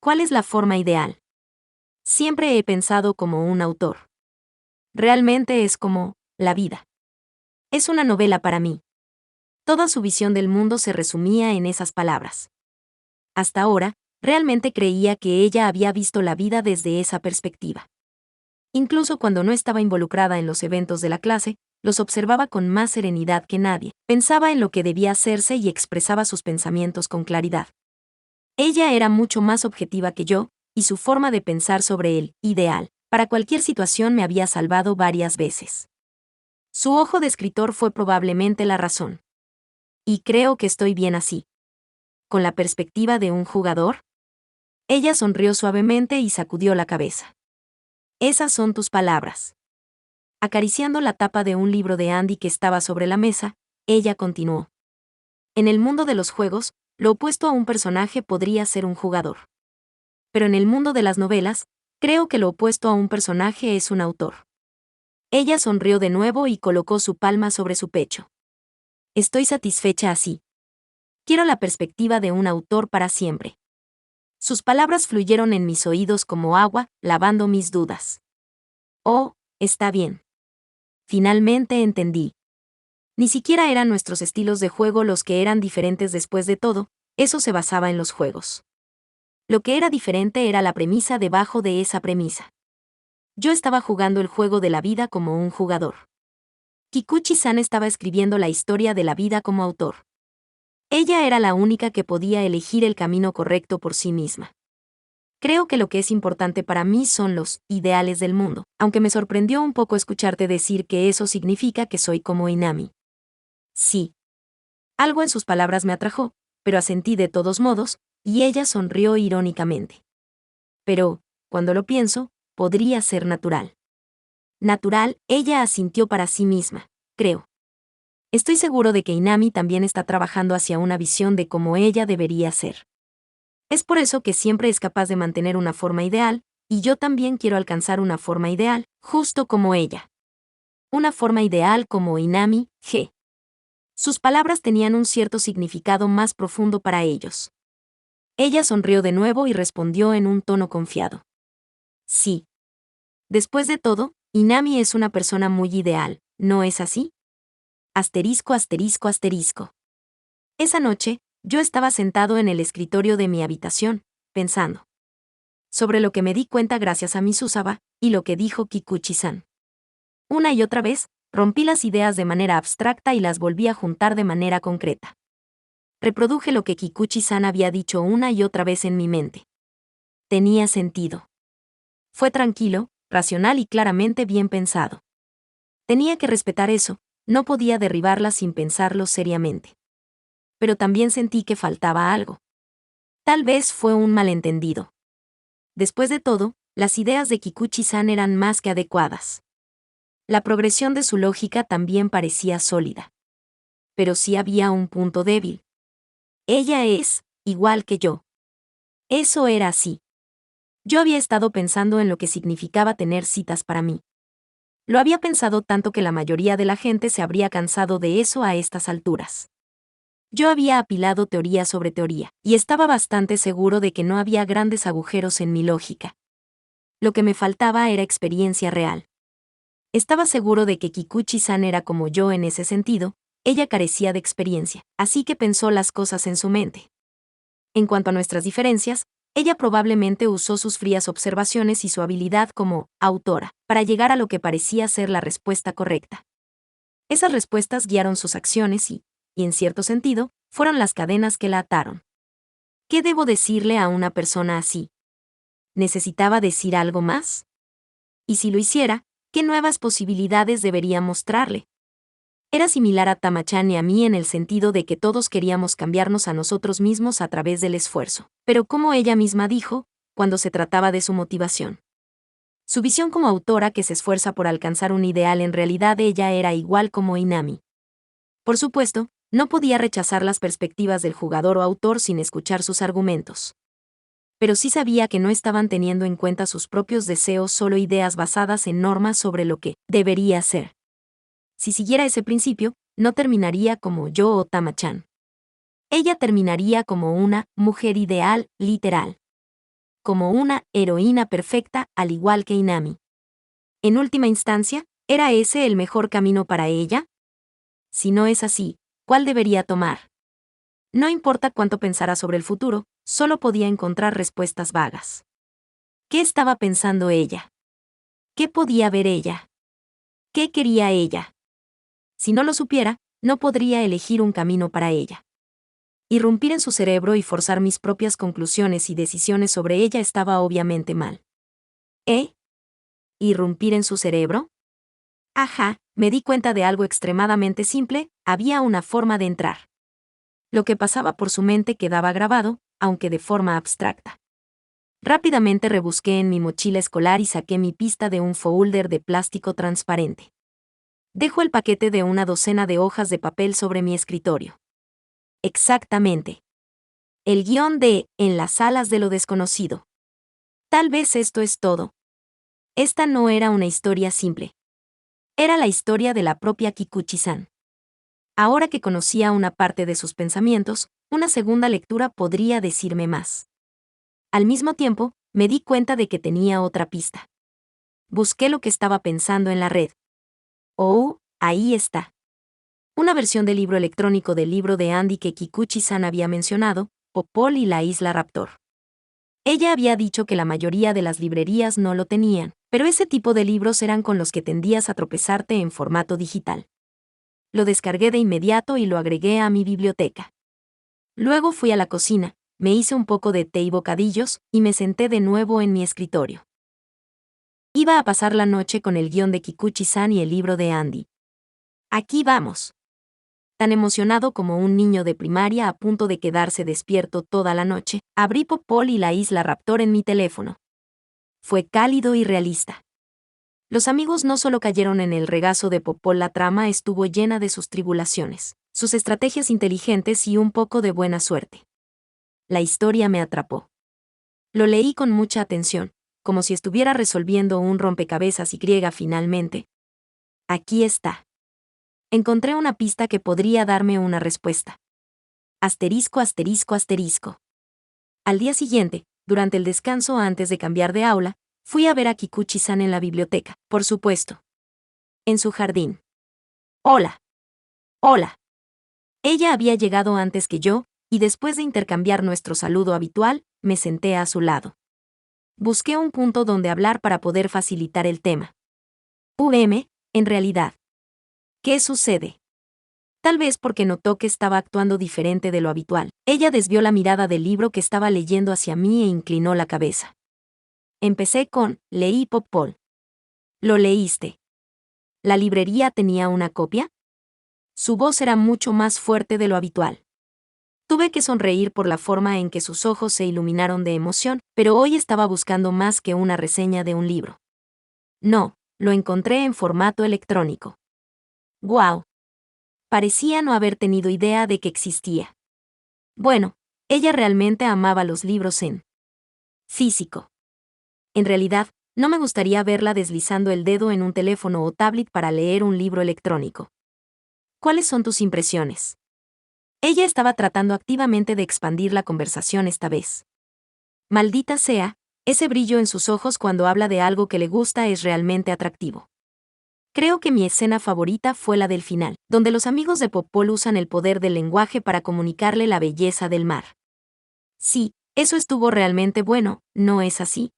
¿Cuál es la forma ideal? Siempre he pensado como un autor. Realmente es como la vida. Es una novela para mí. Toda su visión del mundo se resumía en esas palabras. Hasta ahora, realmente creía que ella había visto la vida desde esa perspectiva. Incluso cuando no estaba involucrada en los eventos de la clase, los observaba con más serenidad que nadie, pensaba en lo que debía hacerse y expresaba sus pensamientos con claridad. Ella era mucho más objetiva que yo, y su forma de pensar sobre el ideal, para cualquier situación me había salvado varias veces. Su ojo de escritor fue probablemente la razón. Y creo que estoy bien así. ¿Con la perspectiva de un jugador? Ella sonrió suavemente y sacudió la cabeza. Esas son tus palabras. Acariciando la tapa de un libro de Andy que estaba sobre la mesa, ella continuó. En el mundo de los juegos, lo opuesto a un personaje podría ser un jugador. Pero en el mundo de las novelas, creo que lo opuesto a un personaje es un autor. Ella sonrió de nuevo y colocó su palma sobre su pecho. Estoy satisfecha así. Quiero la perspectiva de un autor para siempre. Sus palabras fluyeron en mis oídos como agua, lavando mis dudas. Oh, está bien. Finalmente entendí. Ni siquiera eran nuestros estilos de juego los que eran diferentes después de todo, eso se basaba en los juegos. Lo que era diferente era la premisa debajo de esa premisa. Yo estaba jugando el juego de la vida como un jugador. Kikuchi-san estaba escribiendo la historia de la vida como autor. Ella era la única que podía elegir el camino correcto por sí misma. Creo que lo que es importante para mí son los ideales del mundo, aunque me sorprendió un poco escucharte decir que eso significa que soy como Inami. Sí. Algo en sus palabras me atrajo, pero asentí de todos modos, y ella sonrió irónicamente. Pero, cuando lo pienso, podría ser natural. Natural, ella asintió para sí misma, creo. Estoy seguro de que Inami también está trabajando hacia una visión de cómo ella debería ser. Es por eso que siempre es capaz de mantener una forma ideal, y yo también quiero alcanzar una forma ideal, justo como ella. Una forma ideal como Inami, G. Sus palabras tenían un cierto significado más profundo para ellos. Ella sonrió de nuevo y respondió en un tono confiado. Sí. Después de todo, Inami es una persona muy ideal, ¿no es así? Asterisco, asterisco, asterisco. Esa noche, yo estaba sentado en el escritorio de mi habitación, pensando sobre lo que me di cuenta gracias a Misusaba, y lo que dijo Kikuchi-san. Una y otra vez, rompí las ideas de manera abstracta y las volví a juntar de manera concreta. Reproduje lo que Kikuchi-san había dicho una y otra vez en mi mente. Tenía sentido. Fue tranquilo, racional y claramente bien pensado. Tenía que respetar eso, no podía derribarla sin pensarlo seriamente. Pero también sentí que faltaba algo. Tal vez fue un malentendido. Después de todo, las ideas de Kikuchi-san eran más que adecuadas. La progresión de su lógica también parecía sólida. Pero sí había un punto débil. Ella es, igual que yo. Eso era así. Yo había estado pensando en lo que significaba tener citas para mí. Lo había pensado tanto que la mayoría de la gente se habría cansado de eso a estas alturas. Yo había apilado teoría sobre teoría, y estaba bastante seguro de que no había grandes agujeros en mi lógica. Lo que me faltaba era experiencia real. Estaba seguro de que Kikuchi-san era como yo en ese sentido, ella carecía de experiencia, así que pensó las cosas en su mente. En cuanto a nuestras diferencias, ella probablemente usó sus frías observaciones y su habilidad como autora para llegar a lo que parecía ser la respuesta correcta. Esas respuestas guiaron sus acciones y, en cierto sentido, fueron las cadenas que la ataron. ¿Qué debo decirle a una persona así? ¿Necesitaba decir algo más? Y si lo hiciera, ¿qué nuevas posibilidades debería mostrarle? Era similar a Tamachan y a mí en el sentido de que todos queríamos cambiarnos a nosotros mismos a través del esfuerzo, pero como ella misma dijo, cuando se trataba de su motivación. Su visión como autora que se esfuerza por alcanzar un ideal, en realidad ella era igual como Inami. Por supuesto, no podía rechazar las perspectivas del jugador o autor sin escuchar sus argumentos. Pero sí sabía que no estaban teniendo en cuenta sus propios deseos, solo ideas basadas en normas sobre lo que debería ser. Si siguiera ese principio, no terminaría como yo o Tamachan. Ella terminaría como una mujer ideal, literal. Como una heroína perfecta, al igual que Inami. En última instancia, ¿era ese el mejor camino para ella? Si no es así, ¿cuál debería tomar? No importa cuánto pensara sobre el futuro, solo podía encontrar respuestas vagas. ¿Qué estaba pensando ella? ¿Qué podía ver ella? ¿Qué quería ella? Si no lo supiera, no podría elegir un camino para ella. Irrumpir en su cerebro y forzar mis propias conclusiones y decisiones sobre ella estaba obviamente mal. ¿Irrumpir en su cerebro? Ajá, me di cuenta de algo extremadamente simple, había una forma de entrar. Lo que pasaba por su mente quedaba grabado, aunque de forma abstracta. Rápidamente rebusqué en mi mochila escolar y saqué mi pista de un folder de plástico transparente. Dejo el paquete de una docena de hojas de papel sobre mi escritorio. Exactamente. El guión de En las alas de lo desconocido. Tal vez esto es todo. Esta no era una historia simple. Era la historia de la propia Kikuchi-san. Ahora que conocía una parte de sus pensamientos, una segunda lectura podría decirme más. Al mismo tiempo, me di cuenta de que tenía otra pista. Busqué lo que estaba pensando en la red. Oh, ahí está. Una versión del libro electrónico del libro de Andy que Kikuchi-san había mencionado, Popol y la Isla Raptor. Ella había dicho que la mayoría de las librerías no lo tenían, pero ese tipo de libros eran con los que tendías a tropezarte en formato digital. lo descargué de inmediato y lo agregué a mi biblioteca. Luego fui a la cocina, me hice un poco de té y bocadillos, y me senté de nuevo en mi escritorio. Iba a pasar la noche con el guión de Kikuchi-san y el libro de Andy. Aquí vamos. Tan emocionado como un niño de primaria a punto de quedarse despierto toda la noche, abrí Popol y la Isla Raptor en mi teléfono. Fue cálido y realista. Los amigos no solo cayeron en el regazo de Popol, la trama estuvo llena de sus tribulaciones, sus estrategias inteligentes y un poco de buena suerte. La historia me atrapó. Lo leí con mucha atención, como si estuviera resolviendo un rompecabezas y finalmente. Aquí está. Encontré una pista que podría darme una respuesta. Asterisco, asterisco, asterisco. Al día siguiente, durante el descanso antes de cambiar de aula, fui a ver a Kikuchi-san en la biblioteca, por supuesto. En su jardín. Hola. Hola. Ella había llegado antes que yo, y después de intercambiar nuestro saludo habitual, me senté a su lado. Busqué un punto donde hablar para poder facilitar el tema. En realidad. ¿Qué sucede? Tal vez porque notó que estaba actuando diferente de lo habitual. Ella desvió la mirada del libro que estaba leyendo hacia mí e inclinó la cabeza. Empecé con, leí Popol. ¿Lo leíste? ¿La librería tenía una copia? Su voz era mucho más fuerte de lo habitual. Tuve que sonreír por la forma en que sus ojos se iluminaron de emoción, pero hoy estaba buscando más que una reseña de un libro. No, lo encontré en formato electrónico. ¡Guau! Parecía no haber tenido idea de que existía. Bueno, ella realmente amaba los libros en físico. En realidad, no me gustaría verla deslizando el dedo en un teléfono o tablet para leer un libro electrónico. ¿Cuáles son tus impresiones? Ella estaba tratando activamente de expandir la conversación esta vez. Maldita sea, ese brillo en sus ojos cuando habla de algo que le gusta es realmente atractivo. Creo que mi escena favorita fue la del final, donde los amigos de Popol usan el poder del lenguaje para comunicarle la belleza del mar. Sí, eso estuvo realmente bueno, ¿no es así?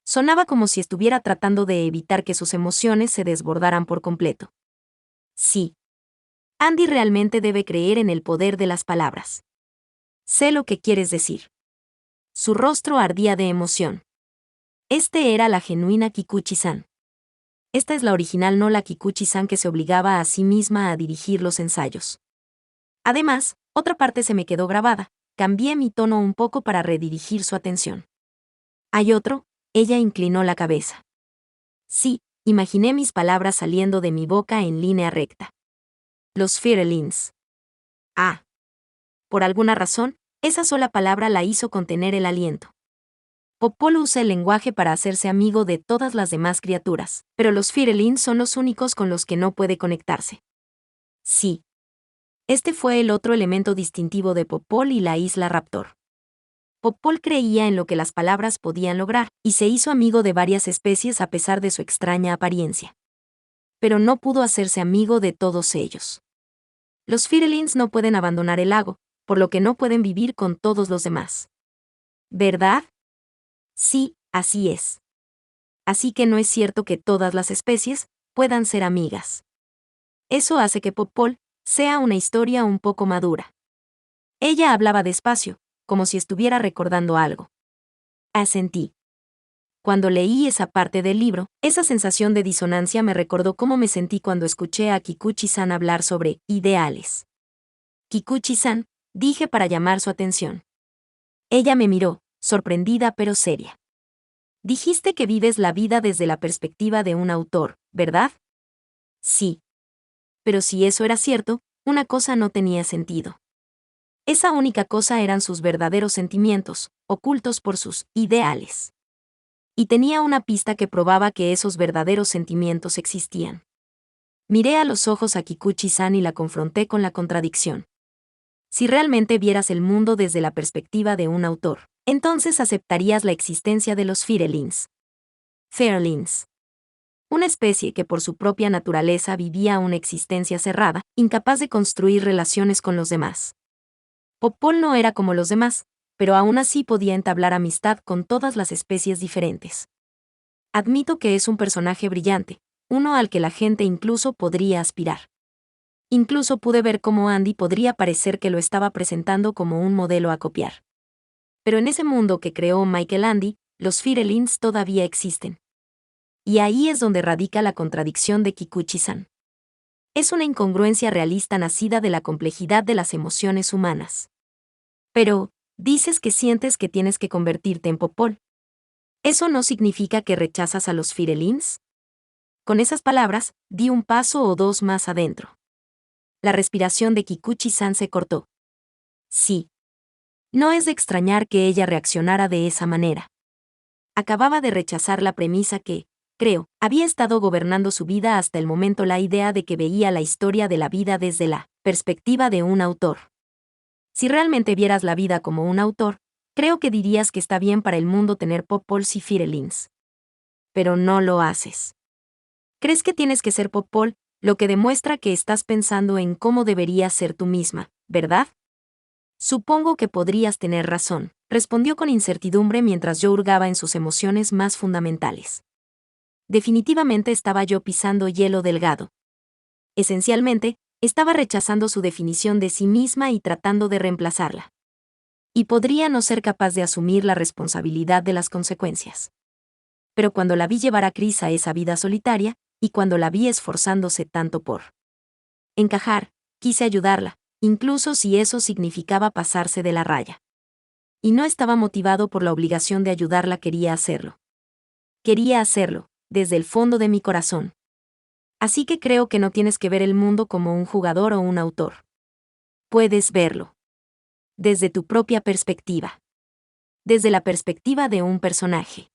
Sonaba como si estuviera tratando de evitar que sus emociones se desbordaran por completo. Sí. Andy realmente debe creer en el poder de las palabras. Sé lo que quieres decir. Su rostro ardía de emoción. Este era la genuina Kikuchi-san. Esta es la original, no la Kikuchi-san que se obligaba a sí misma a dirigir los ensayos. Además, otra parte se me quedó grabada, cambié mi tono un poco para redirigir su atención. ¿Hay otro? Ella inclinó la cabeza. Sí, imaginé mis palabras saliendo de mi boca en línea recta. Los Firelins. Ah. Por alguna razón, esa sola palabra la hizo contener el aliento. Popol usa el lenguaje para hacerse amigo de todas las demás criaturas, pero los Firelins son los únicos con los que no puede conectarse. Sí. Este fue el otro elemento distintivo de Popol y la Isla Raptor. Popol creía en lo que las palabras podían lograr, y se hizo amigo de varias especies a pesar de su extraña apariencia. Pero no pudo hacerse amigo de todos ellos. Los Firelins no pueden abandonar el lago, por lo que no pueden vivir con todos los demás. ¿Verdad? Sí, así es. Así que no es cierto que todas las especies puedan ser amigas. Eso hace que Popol sea una historia un poco madura. Ella hablaba despacio, como si estuviera recordando algo. Asentí. Cuando leí esa parte del libro, esa sensación de disonancia me recordó cómo me sentí cuando escuché a Kikuchi-san hablar sobre ideales. Kikuchi-san, dije para llamar su atención. Ella me miró, sorprendida pero seria. Dijiste que vives la vida desde la perspectiva de un autor, ¿verdad? Sí. Pero si eso era cierto, una cosa no tenía sentido. Esa única cosa eran sus verdaderos sentimientos, ocultos por sus ideales. Y tenía una pista que probaba que esos verdaderos sentimientos existían. Miré a los ojos a Kikuchi-san y la confronté con la contradicción. Si realmente vieras el mundo desde la perspectiva de un autor, entonces aceptarías la existencia de los Firelins. Firelins. Una especie que por su propia naturaleza vivía una existencia cerrada, incapaz de construir relaciones con los demás. Popol no era como los demás, pero aún así podía entablar amistad con todas las especies diferentes. Admito que es un personaje brillante, uno al que la gente incluso podría aspirar. Incluso pude ver cómo Andy podría parecer que lo estaba presentando como un modelo a copiar. Pero en ese mundo que creó Michael Andy, los Firelins todavía existen. Y ahí es donde radica la contradicción de Kikuchi-san. Es una incongruencia realista nacida de la complejidad de las emociones humanas. Pero, dices que sientes que tienes que convertirte en Popol. ¿Eso no significa que rechazas a los Firelins? Con esas palabras, di un paso o dos más adentro. La respiración de Kikuchi-san se cortó. Sí. No es de extrañar que ella reaccionara de esa manera. Acababa de rechazar la premisa que, creo, había estado gobernando su vida hasta el momento, la idea de que veía la historia de la vida desde la perspectiva de un autor. Si realmente vieras la vida como un autor, creo que dirías que está bien para el mundo tener Popols y Firelins. Pero no lo haces. ¿Crees que tienes que ser Popol, lo que demuestra que estás pensando en cómo deberías ser tú misma, verdad? Supongo que podrías tener razón, respondió con incertidumbre mientras yo hurgaba en sus emociones más fundamentales. Definitivamente estaba yo pisando hielo delgado. Esencialmente, estaba rechazando su definición de sí misma y tratando de reemplazarla. Y podría no ser capaz de asumir la responsabilidad de las consecuencias. Pero cuando la vi llevar a Chris a esa vida solitaria, y cuando la vi esforzándose tanto por encajar, quise ayudarla, incluso si eso significaba pasarse de la raya. Y no estaba motivado por la obligación de ayudarla, quería hacerlo. Quería hacerlo, desde el fondo de mi corazón. Así que creo que no tienes que ver el mundo como un jugador o un autor. Puedes verlo desde tu propia perspectiva. Desde la perspectiva de un personaje.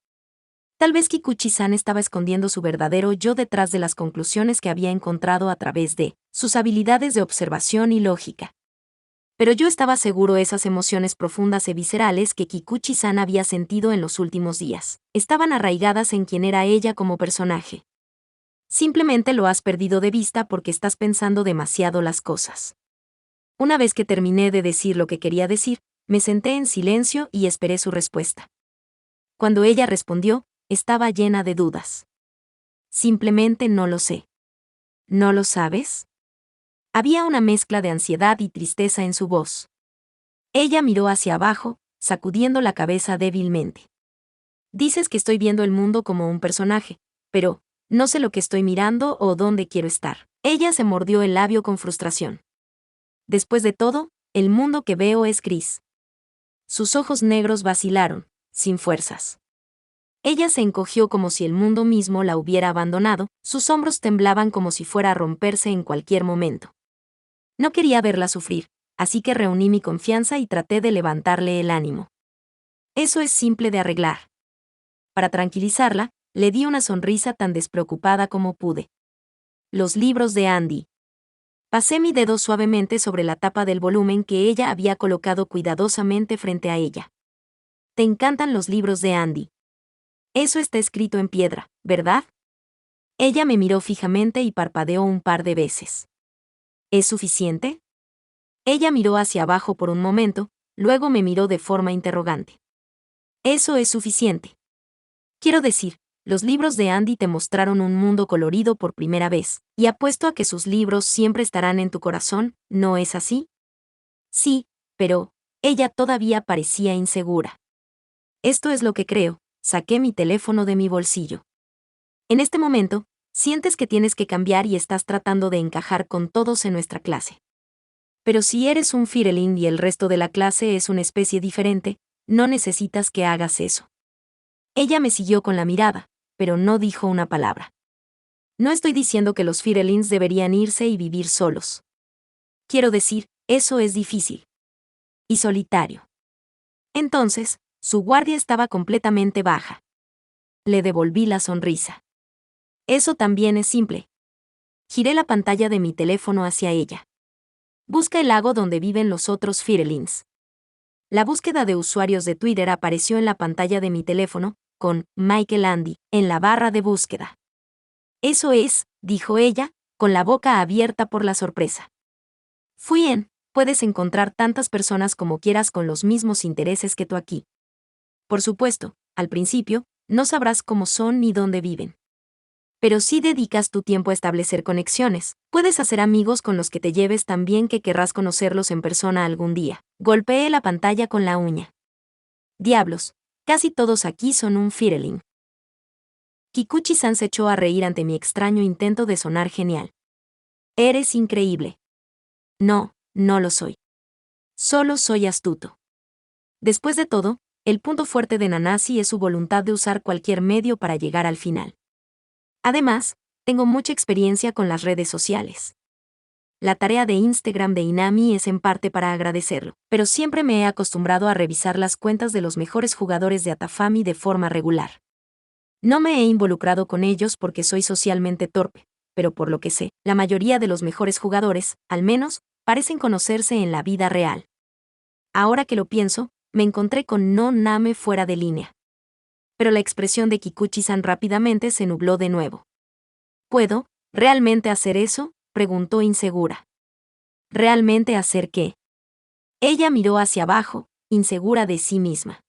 Tal vez Kikuchi-san estaba escondiendo su verdadero yo detrás de las conclusiones que había encontrado a través de sus habilidades de observación y lógica. Pero yo estaba seguro esas emociones profundas y viscerales que Kikuchi-san había sentido en los últimos días estaban arraigadas en quien era ella como personaje. Simplemente lo has perdido de vista porque estás pensando demasiado las cosas. Una vez que terminé de decir lo que quería decir, me senté en silencio y esperé su respuesta. Cuando ella respondió, estaba llena de dudas. Simplemente no lo sé. ¿No lo sabes? Había una mezcla de ansiedad y tristeza en su voz. Ella miró hacia abajo, sacudiendo la cabeza débilmente. Dices que estoy viendo el mundo como un personaje, pero no sé lo que estoy mirando o dónde quiero estar. Ella se mordió el labio con frustración. Después de todo, el mundo que veo es gris. Sus ojos negros vacilaron, sin fuerzas. Ella se encogió como si el mundo mismo la hubiera abandonado, sus hombros temblaban como si fuera a romperse en cualquier momento. No quería verla sufrir, así que reuní mi confianza y traté de levantarle el ánimo. Eso es simple de arreglar. Para tranquilizarla, le di una sonrisa tan despreocupada como pude. Los libros de Andy. Pasé mi dedo suavemente sobre la tapa del volumen que ella había colocado cuidadosamente frente a ella. Te encantan los libros de Andy. Eso está escrito en piedra, ¿verdad? Ella me miró fijamente y parpadeó un par de veces. ¿Es suficiente? Ella miró hacia abajo por un momento, luego me miró de forma interrogante. Eso es suficiente. Quiero decir, los libros de Andy te mostraron un mundo colorido por primera vez, y apuesto a que sus libros siempre estarán en tu corazón, ¿no es así? Sí, pero ella todavía parecía insegura. Esto es lo que creo. Saqué mi teléfono de mi bolsillo. En este momento, sientes que tienes que cambiar y estás tratando de encajar con todos en nuestra clase. Pero si eres un Firelin y el resto de la clase es una especie diferente, no necesitas que hagas eso. Ella me siguió con la mirada, pero no dijo una palabra. No estoy diciendo que los Firelins deberían irse y vivir solos. Quiero decir, eso es difícil. Y solitario. Entonces, su guardia estaba completamente baja. Le devolví la sonrisa. Eso también es simple. Giré la pantalla de mi teléfono hacia ella. Busca el lago donde viven los otros Firelins. La búsqueda de usuarios de Twitter apareció en la pantalla de mi teléfono, con Michael Andy en la barra de búsqueda. Eso es, dijo ella, con la boca abierta por la sorpresa. Puedes encontrar tantas personas como quieras con los mismos intereses que tú aquí. Por supuesto, al principio, no sabrás cómo son ni dónde viven. Pero si dedicas tu tiempo a establecer conexiones, puedes hacer amigos con los que te lleves tan bien que querrás conocerlos en persona algún día. Golpeé la pantalla con la uña. Diablos, casi todos aquí son un Firelin. Kikuchi-san se echó a reír ante mi extraño intento de sonar genial. Eres increíble. No, no lo soy. Solo soy astuto. Después de todo, el punto fuerte de Nanasi es su voluntad de usar cualquier medio para llegar al final. Además, tengo mucha experiencia con las redes sociales. La tarea de Instagram de Inami es en parte para agradecerlo, pero siempre me he acostumbrado a revisar las cuentas de los mejores jugadores de Atafami de forma regular. No me he involucrado con ellos porque soy socialmente torpe, pero por lo que sé, la mayoría de los mejores jugadores, al menos, parecen conocerse en la vida real. Ahora que lo pienso, me encontré con No Name fuera de línea. Pero la expresión de Kikuchi-san rápidamente se nubló de nuevo. ¿Puedo realmente hacer eso?, preguntó insegura. ¿Realmente hacer qué? Ella miró hacia abajo, insegura de sí misma.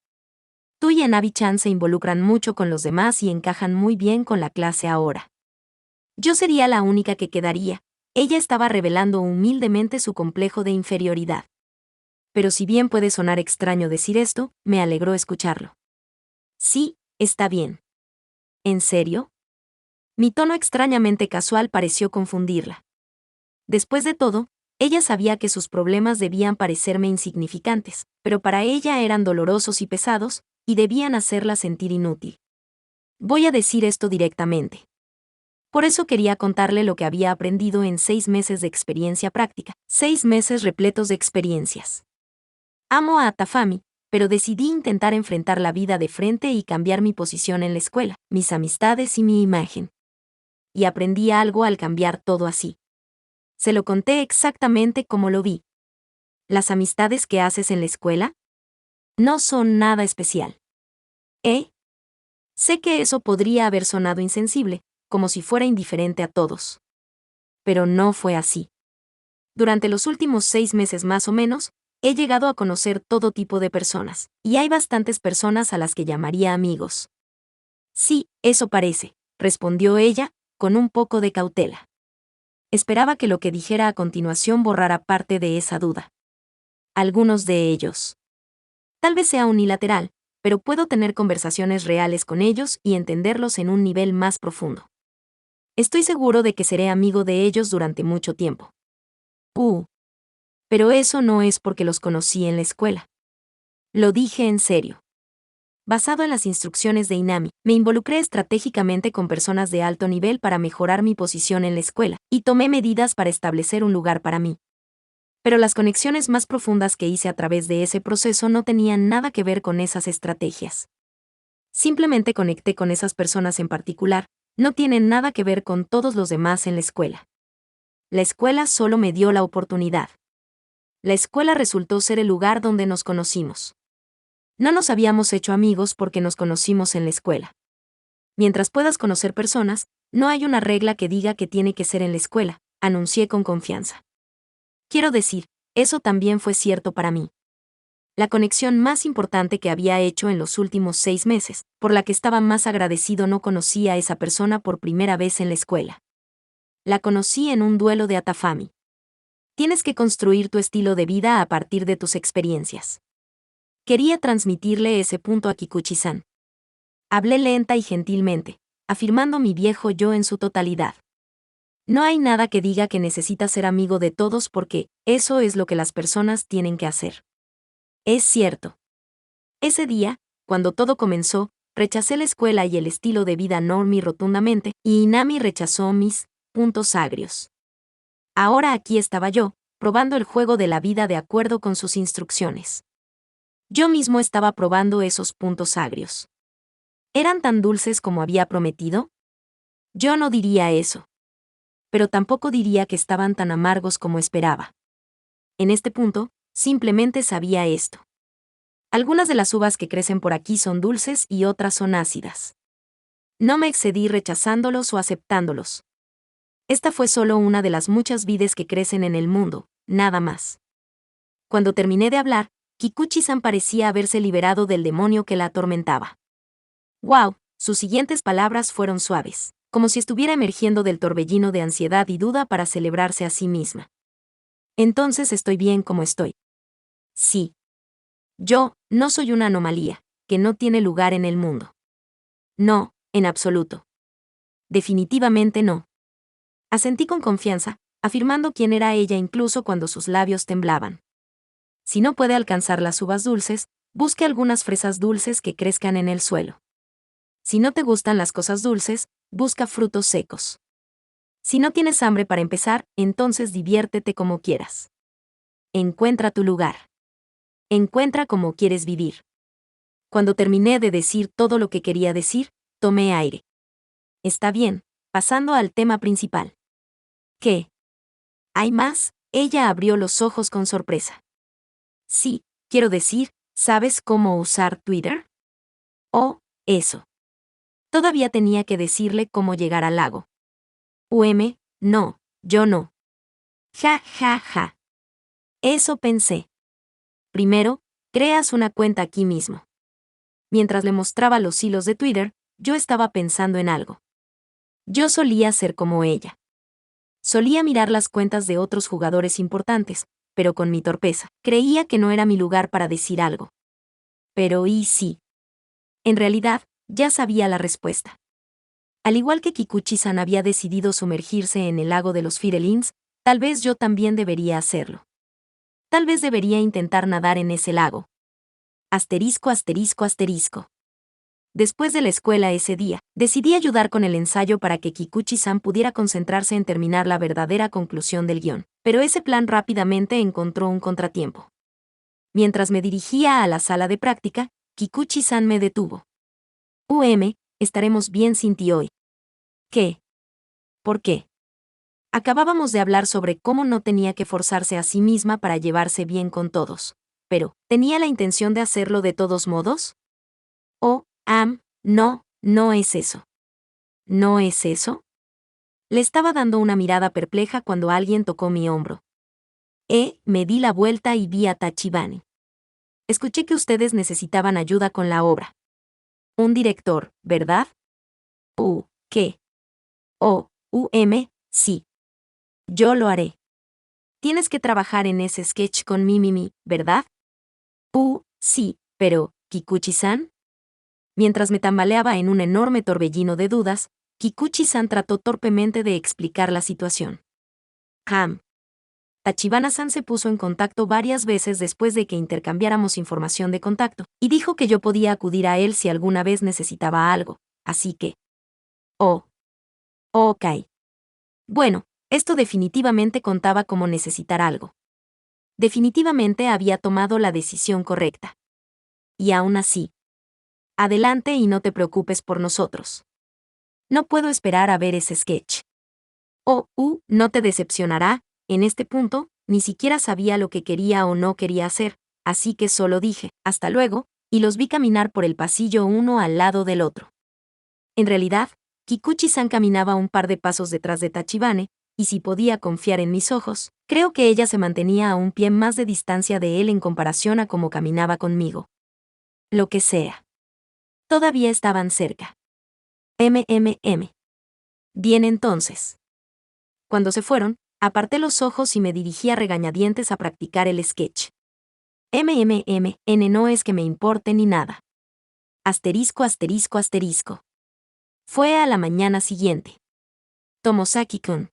Tú y Anabi-chan se involucran mucho con los demás y encajan muy bien con la clase ahora. Yo sería la única que quedaría. Ella estaba revelando humildemente su complejo de inferioridad. Pero si bien puede sonar extraño decir esto, me alegró escucharlo. Sí, está bien. ¿En serio? Mi tono extrañamente casual pareció confundirla. Después de todo, ella sabía que sus problemas debían parecerme insignificantes, pero para ella eran dolorosos y pesados, y debían hacerla sentir inútil. Voy a decir esto directamente. Por eso quería contarle lo que había aprendido en 6 meses de experiencia práctica, 6 meses repletos de experiencias. Amo a Atafami, pero decidí intentar enfrentar la vida de frente y cambiar mi posición en la escuela, mis amistades y mi imagen. Y aprendí algo al cambiar todo así. Se lo conté exactamente como lo vi. ¿Las amistades que haces en la escuela? No son nada especial. Sé que eso podría haber sonado insensible, como si fuera indiferente a todos. Pero no fue así. Durante los últimos 6 meses más o menos, he llegado a conocer todo tipo de personas, y hay bastantes personas a las que llamaría amigos. Sí, eso parece, respondió ella, con un poco de cautela. Esperaba que lo que dijera a continuación borrara parte de esa duda. Algunos de ellos. Tal vez sea unilateral, pero puedo tener conversaciones reales con ellos y entenderlos en un nivel más profundo. Estoy seguro de que seré amigo de ellos durante mucho tiempo. Pero eso no es porque los conocí en la escuela. Lo dije en serio. Basado en las instrucciones de Inami, me involucré estratégicamente con personas de alto nivel para mejorar mi posición en la escuela, y tomé medidas para establecer un lugar para mí. Pero las conexiones más profundas que hice a través de ese proceso no tenían nada que ver con esas estrategias. Simplemente conecté con esas personas en particular, no tienen nada que ver con todos los demás en la escuela. La escuela solo me dio la oportunidad. La escuela resultó ser el lugar donde nos conocimos. No nos habíamos hecho amigos porque nos conocimos en la escuela. Mientras puedas conocer personas, no hay una regla que diga que tiene que ser en la escuela, anuncié con confianza. Quiero decir, eso también fue cierto para mí. La conexión más importante que había hecho en los últimos 6 meses, por la que estaba más agradecido, no conocí a esa persona por primera vez en la escuela. La conocí en un duelo de Atafami. Tienes que construir tu estilo de vida a partir de tus experiencias. Quería transmitirle ese punto a Kikuchi-san. Hablé lenta y gentilmente, afirmando mi viejo yo en su totalidad. No hay nada que diga que necesitas ser amigo de todos porque eso es lo que las personas tienen que hacer. Es cierto. Ese día, cuando todo comenzó, rechacé la escuela y el estilo de vida normie rotundamente, y Inami rechazó mis puntos agrios. Ahora aquí estaba yo, probando el juego de la vida de acuerdo con sus instrucciones. Yo mismo estaba probando esos puntos agrios. ¿Eran tan dulces como había prometido? Yo no diría eso. Pero tampoco diría que estaban tan amargos como esperaba. En este punto, simplemente sabía esto. Algunas de las uvas que crecen por aquí son dulces y otras son ácidas. No me excedí rechazándolos o aceptándolos. Esta fue solo una de las muchas vides que crecen en el mundo, nada más. Cuando terminé de hablar, Kikuchi-san parecía haberse liberado del demonio que la atormentaba. ¡Wow! Sus siguientes palabras fueron suaves. como si estuviera emergiendo del torbellino de ansiedad y duda para celebrarse a sí misma. Entonces estoy bien como estoy. Sí. Yo, no soy una anomalía, que no tiene lugar en el mundo. No, en absoluto. Definitivamente no. Asentí con confianza, afirmando quién era ella incluso cuando sus labios temblaban. Si no puede alcanzar las uvas dulces, busque algunas fresas dulces que crezcan en el suelo. Si no te gustan las cosas dulces, busca frutos secos. Si no tienes hambre para empezar, entonces diviértete como quieras. Encuentra tu lugar. Encuentra cómo quieres vivir. Cuando terminé de decir todo lo que quería decir, tomé aire. Está bien, pasando al tema principal. ¿Qué? ¿Hay más? Ella abrió los ojos con sorpresa. Sí, quiero decir, ¿sabes cómo usar Twitter? Oh, eso. Todavía tenía que decirle cómo llegar al lago. No, yo no. Ja, ja, ja. Eso pensé. Primero, creas una cuenta aquí mismo. Mientras le mostraba los hilos de Twitter, yo estaba pensando en algo. Yo solía ser como ella. Solía mirar las cuentas de otros jugadores importantes, pero con mi torpeza, creía que no era mi lugar para decir algo. Pero ¿y sí? En realidad, ya sabía la respuesta. Al igual que Kikuchi-san había decidido sumergirse en el lago de los Firelins, tal vez yo también debería hacerlo. Tal vez debería intentar nadar en ese lago. Asterisco, asterisco, asterisco. Después de la escuela ese día, decidí ayudar con el ensayo para que Kikuchi-san pudiera concentrarse en terminar la verdadera conclusión del guión, pero ese plan rápidamente encontró un contratiempo. Mientras me dirigía a la sala de práctica, Kikuchi-san me detuvo. Estaremos bien sin ti hoy. ¿Qué? ¿Por qué? Acabábamos de hablar sobre cómo no tenía que forzarse a sí misma para llevarse bien con todos. Pero, ¿tenía la intención de hacerlo de todos modos? No, no es eso. ¿No es eso? Le estaba dando una mirada perpleja cuando alguien tocó mi hombro. Me di la vuelta y vi a Tachibana. Escuché que ustedes necesitaban ayuda con la obra. Un director, ¿verdad? ¿Qué? Sí. Yo lo haré. Tienes que trabajar en ese sketch con Mimi, ¿verdad? Sí, pero, Kikuchi-san. Mientras me tambaleaba en un enorme torbellino de dudas, Kikuchi-san trató torpemente de explicar la situación. Tachibana-san se puso en contacto varias veces después de que intercambiáramos información de contacto, y dijo que yo podía acudir a él si alguna vez necesitaba algo, así que... Ok. Bueno, esto definitivamente contaba como necesitar algo. Definitivamente había tomado la decisión correcta. Y aún así. Adelante y no te preocupes por nosotros. No puedo esperar a ver ese sketch. No te decepcionará, en este punto, ni siquiera sabía lo que quería o no quería hacer, así que solo dije, hasta luego, y los vi caminar por el pasillo uno al lado del otro. En realidad, Kikuchi-san caminaba un par de pasos detrás de Tachibana, y si podía confiar en mis ojos, creo que ella se mantenía a un pie más de distancia de él en comparación a cómo caminaba conmigo. Lo que sea. Todavía estaban cerca. Bien entonces. Cuando se fueron, aparté los ojos y me dirigí a regañadientes a practicar el sketch. No es que me importe ni nada. Asterisco, asterisco, asterisco. Fue a la mañana siguiente. Tomosaki-kun.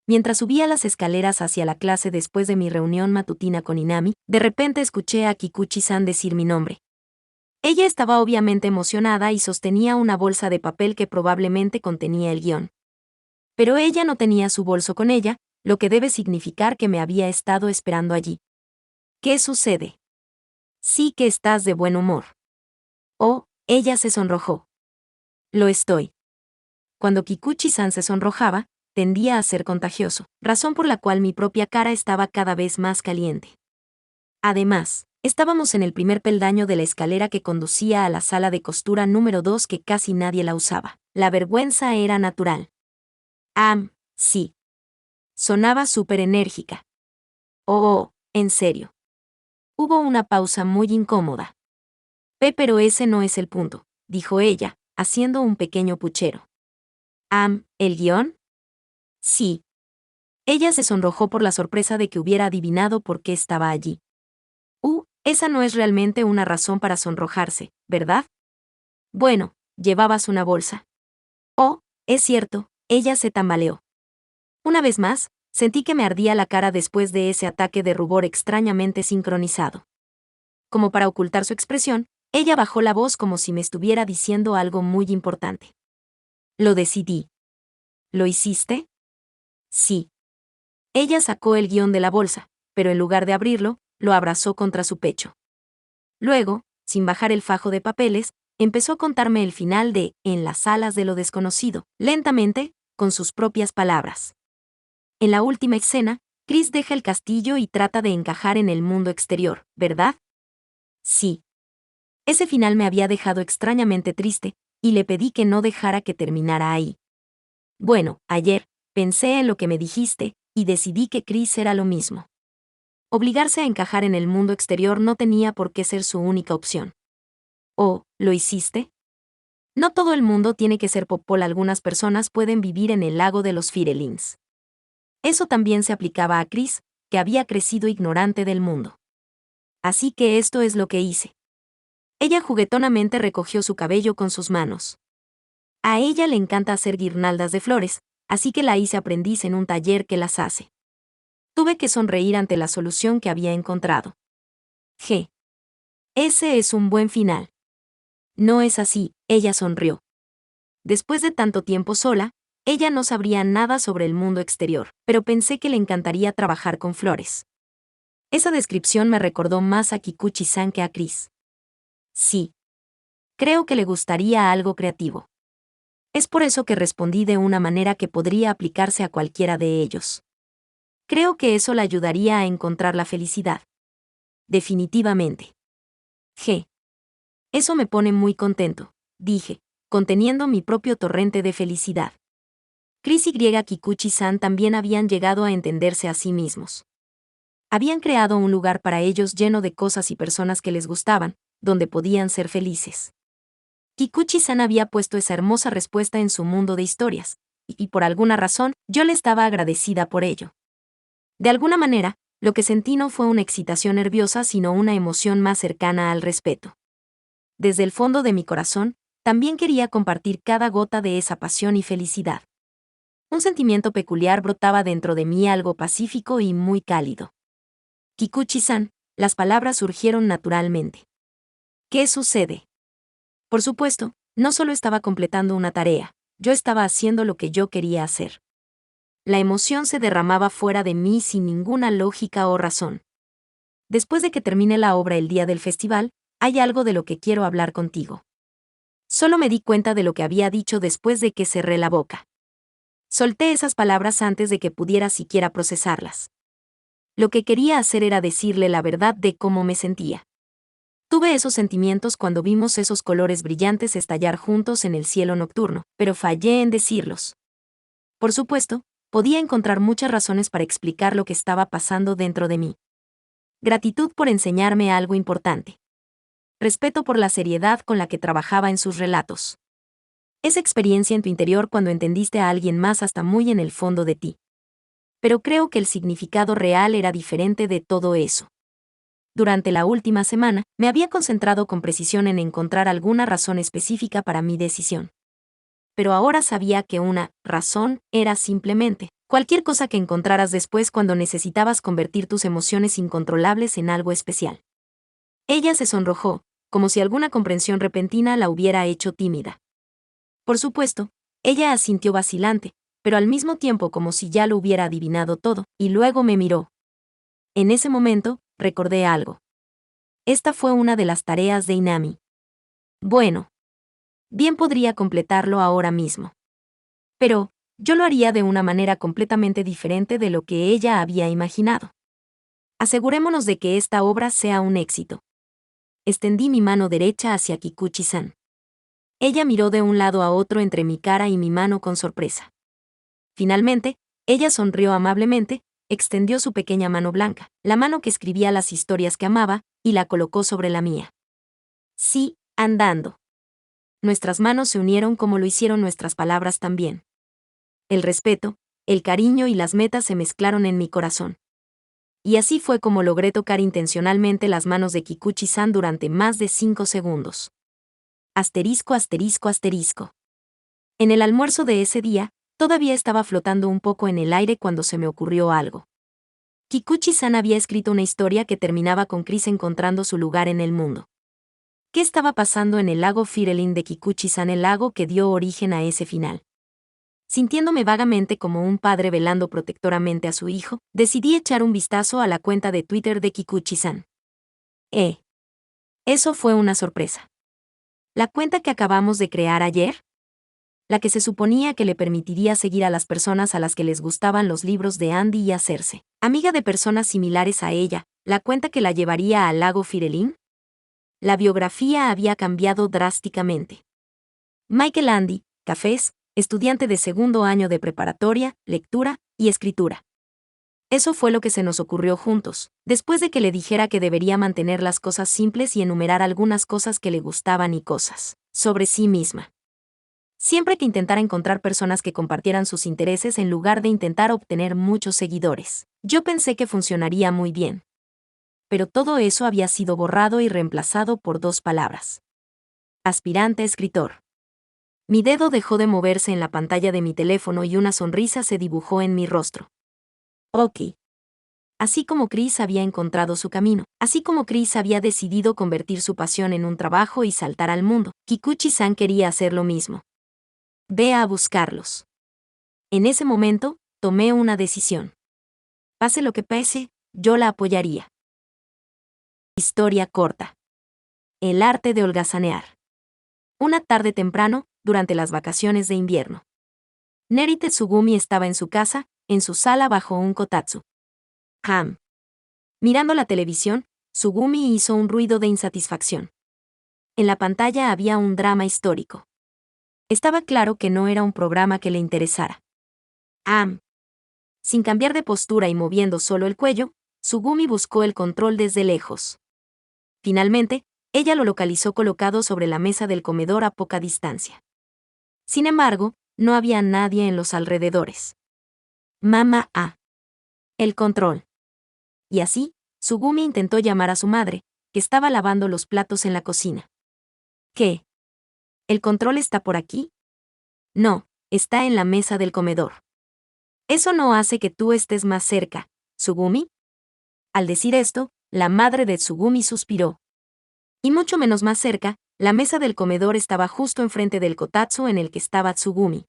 Mientras subía las escaleras hacia la clase después de mi reunión matutina con Inami, de repente escuché a Kikuchi-san decir mi nombre. Ella estaba obviamente emocionada y sostenía una bolsa de papel que probablemente contenía el guión. Pero ella no tenía su bolso con ella, lo que debe significar que me había estado esperando allí. ¿Qué sucede? Sí que estás de buen humor. Ella se sonrojó. Lo estoy. Cuando Kikuchi-san se sonrojaba, tendía a ser contagioso, razón por la cual mi propia cara estaba cada vez más caliente. Además, estábamos en el primer peldaño de la escalera que conducía a la sala de costura número 2 que casi nadie la usaba. La vergüenza era natural. Sí. Sonaba súper enérgica. En serio. Hubo una pausa muy incómoda. Pero ese no es el punto, dijo ella, haciendo un pequeño puchero. ¿El guión? Sí. Ella se sonrojó por la sorpresa de que hubiera adivinado por qué estaba allí. Esa no es realmente una razón para sonrojarse, ¿verdad? Bueno, llevabas una bolsa. Oh, es cierto, ella se tambaleó. Una vez más, sentí que me ardía la cara después de ese ataque de rubor extrañamente sincronizado. Como para ocultar su expresión, ella bajó la voz como si me estuviera diciendo algo muy importante. Lo decidí. ¿Lo hiciste? Sí. Ella sacó el guión de la bolsa, pero en lugar de abrirlo, lo abrazó contra su pecho. Luego, sin bajar el fajo de papeles, empezó a contarme el final de En las alas de lo desconocido, lentamente, con sus propias palabras. En la última escena, Chris deja el castillo y trata de encajar en el mundo exterior, ¿verdad? Sí. Ese final me había dejado extrañamente triste, y le pedí que no dejara que terminara ahí. Bueno, ayer, pensé en lo que me dijiste, y decidí que Chris era lo mismo. Obligarse a encajar en el mundo exterior no tenía por qué ser su única opción. ¿Lo hiciste? No todo el mundo tiene que ser popol, algunas personas pueden vivir en el lago de los Firelings. Eso también se aplicaba a Chris, que había crecido ignorante del mundo. Así que esto es lo que hice. Ella juguetonamente recogió su cabello con sus manos. A ella le encanta hacer guirnaldas de flores, así que la hice aprendiz en un taller que las hace. Tuve que sonreír ante la solución que había encontrado. Ese es un buen final. No es así, ella sonrió. Después de tanto tiempo sola, ella no sabría nada sobre el mundo exterior, pero pensé que le encantaría trabajar con flores. Esa descripción me recordó más a Kikuchi-san que a Chris. Sí. Creo que le gustaría algo creativo. Es por eso que respondí de una manera que podría aplicarse a cualquiera de ellos. Creo que eso le ayudaría a encontrar la felicidad. Definitivamente. Eso me pone muy contento, dije, conteniendo mi propio torrente de felicidad. Chris y Kikuchi-san también habían llegado a entenderse a sí mismos. Habían creado un lugar para ellos lleno de cosas y personas que les gustaban, donde podían ser felices. Kikuchi-san había puesto esa hermosa respuesta en su mundo de historias, y por alguna razón, yo le estaba agradecida por ello. De alguna manera, lo que sentí no fue una excitación nerviosa, sino una emoción más cercana al respeto. Desde el fondo de mi corazón, también quería compartir cada gota de esa pasión y felicidad. Un sentimiento peculiar brotaba dentro de mí, algo pacífico y muy cálido. Kikuchi-san, las palabras surgieron naturalmente. ¿Qué sucede? Por supuesto, no solo estaba completando una tarea, yo estaba haciendo lo que yo quería hacer. La emoción se derramaba fuera de mí sin ninguna lógica o razón. Después de que termine la obra el día del festival, hay algo de lo que quiero hablar contigo. Solo me di cuenta de lo que había dicho después de que cerré la boca. Solté esas palabras antes de que pudiera siquiera procesarlas. Lo que quería hacer era decirle la verdad de cómo me sentía. Tuve esos sentimientos cuando vimos esos colores brillantes estallar juntos en el cielo nocturno, pero fallé en decirlos. Por supuesto, podía encontrar muchas razones para explicar lo que estaba pasando dentro de mí. Gratitud por enseñarme algo importante. Respeto por la seriedad con la que trabajaba en sus relatos. Esa experiencia en tu interior cuando entendiste a alguien más hasta muy en el fondo de ti. Pero creo que el significado real era diferente de todo eso. Durante la última semana, me había concentrado con precisión en encontrar alguna razón específica para mi decisión. Pero ahora sabía que una razón era simplemente cualquier cosa que encontraras después cuando necesitabas convertir tus emociones incontrolables en algo especial. Ella se sonrojó, como si alguna comprensión repentina la hubiera hecho tímida. Por supuesto, ella asintió vacilante, pero al mismo tiempo como si ya lo hubiera adivinado todo, y luego me miró. En ese momento, recordé algo. Esta fue una de las tareas de Inami. Bueno, bien podría completarlo ahora mismo. Pero, yo lo haría de una manera completamente diferente de lo que ella había imaginado. Asegurémonos de que esta obra sea un éxito. Extendí mi mano derecha hacia Kikuchi-san. Ella miró de un lado a otro entre mi cara y mi mano con sorpresa. Finalmente, ella sonrió amablemente, extendió su pequeña mano blanca, la mano que escribía las historias que amaba, y la colocó sobre la mía. Sí, andando. Nuestras manos se unieron como lo hicieron nuestras palabras también. el respeto, el cariño y las metas se mezclaron en mi corazón. Y así fue como logré tocar intencionalmente las manos de Kikuchi-san durante más de 5 segundos. Asterisco, asterisco, asterisco. En el almuerzo de ese día, todavía estaba flotando un poco en el aire cuando se me ocurrió algo. Kikuchi-san había escrito una historia que terminaba con Chris encontrando su lugar en el mundo. ¿Qué estaba pasando en el lago Firelin de Kikuchi-san, el lago que dio origen a ese final? Sintiéndome vagamente como un padre velando protectoramente a su hijo, decidí echar un vistazo a la cuenta de Twitter de Kikuchi-san. Eso fue una sorpresa. ¿La cuenta que acabamos de crear ayer? La que se suponía que le permitiría seguir a las personas a las que les gustaban los libros de Andy y hacerse amiga de personas similares a ella, la cuenta que la llevaría al lago Firelin. La biografía había cambiado drásticamente. Michael Andy, cafés, estudiante de segundo año de preparatoria, lectura y escritura. Eso fue lo que se nos ocurrió juntos, después de que le dijera que debería mantener las cosas simples y enumerar algunas cosas que le gustaban y cosas sobre sí misma. Siempre que intentara encontrar personas que compartieran sus intereses en lugar de intentar obtener muchos seguidores, yo pensé que funcionaría muy bien. Pero todo eso había sido borrado y reemplazado por 2 palabras. Aspirante escritor. Mi dedo dejó de moverse en la pantalla de mi teléfono y una sonrisa se dibujó en mi rostro. Ok. Así como Chris había encontrado su camino, así como Chris había decidido convertir su pasión en un trabajo y saltar al mundo, Kikuchi-san quería hacer lo mismo. Ve a buscarlos. En ese momento, tomé una decisión. Pase lo que pase, yo la apoyaría. Historia corta. El arte de holgazanear. Una tarde temprano, durante las vacaciones de invierno. Neri Tsugumi estaba en su casa, en su sala bajo un kotatsu. Mirando la televisión, Tsugumi hizo un ruido de insatisfacción. En la pantalla había un drama histórico. Estaba claro que no era un programa que le interesara. Sin cambiar de postura y moviendo solo el cuello, Tsugumi buscó el control desde lejos. Finalmente, ella lo localizó colocado sobre la mesa del comedor a poca distancia. Sin embargo, no había nadie en los alrededores. Mamá. El control. Y así, Tsugumi intentó llamar a su madre, que estaba lavando los platos en la cocina. ¿Qué? ¿El control está por aquí? No, está en la mesa del comedor. Eso no hace que tú estés más cerca, Tsugumi. Al decir esto, la madre de Tsugumi suspiró. Y mucho menos más cerca, la mesa del comedor estaba justo enfrente del kotatsu en el que estaba Tsugumi.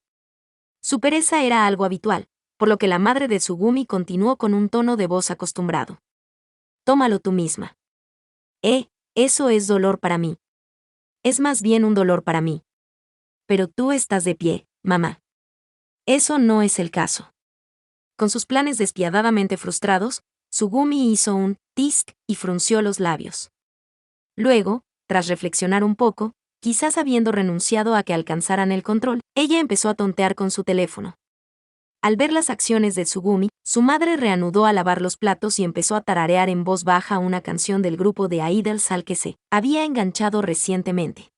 Su pereza era algo habitual, por lo que la madre de Tsugumi continuó con un tono de voz acostumbrado. Tómalo tú misma. Eso es dolor para mí. Es más bien un dolor para mí. Pero tú estás de pie, mamá. Eso no es el caso. Con sus planes despiadadamente frustrados, Tsugumi hizo un tisk y frunció los labios. Luego, tras reflexionar un poco, quizás habiendo renunciado a que alcanzaran el control, ella empezó a tontear con su teléfono. Al ver las acciones de Tsugumi, su madre reanudó a lavar los platos y empezó a tararear en voz baja una canción del grupo de idols al que se había enganchado recientemente.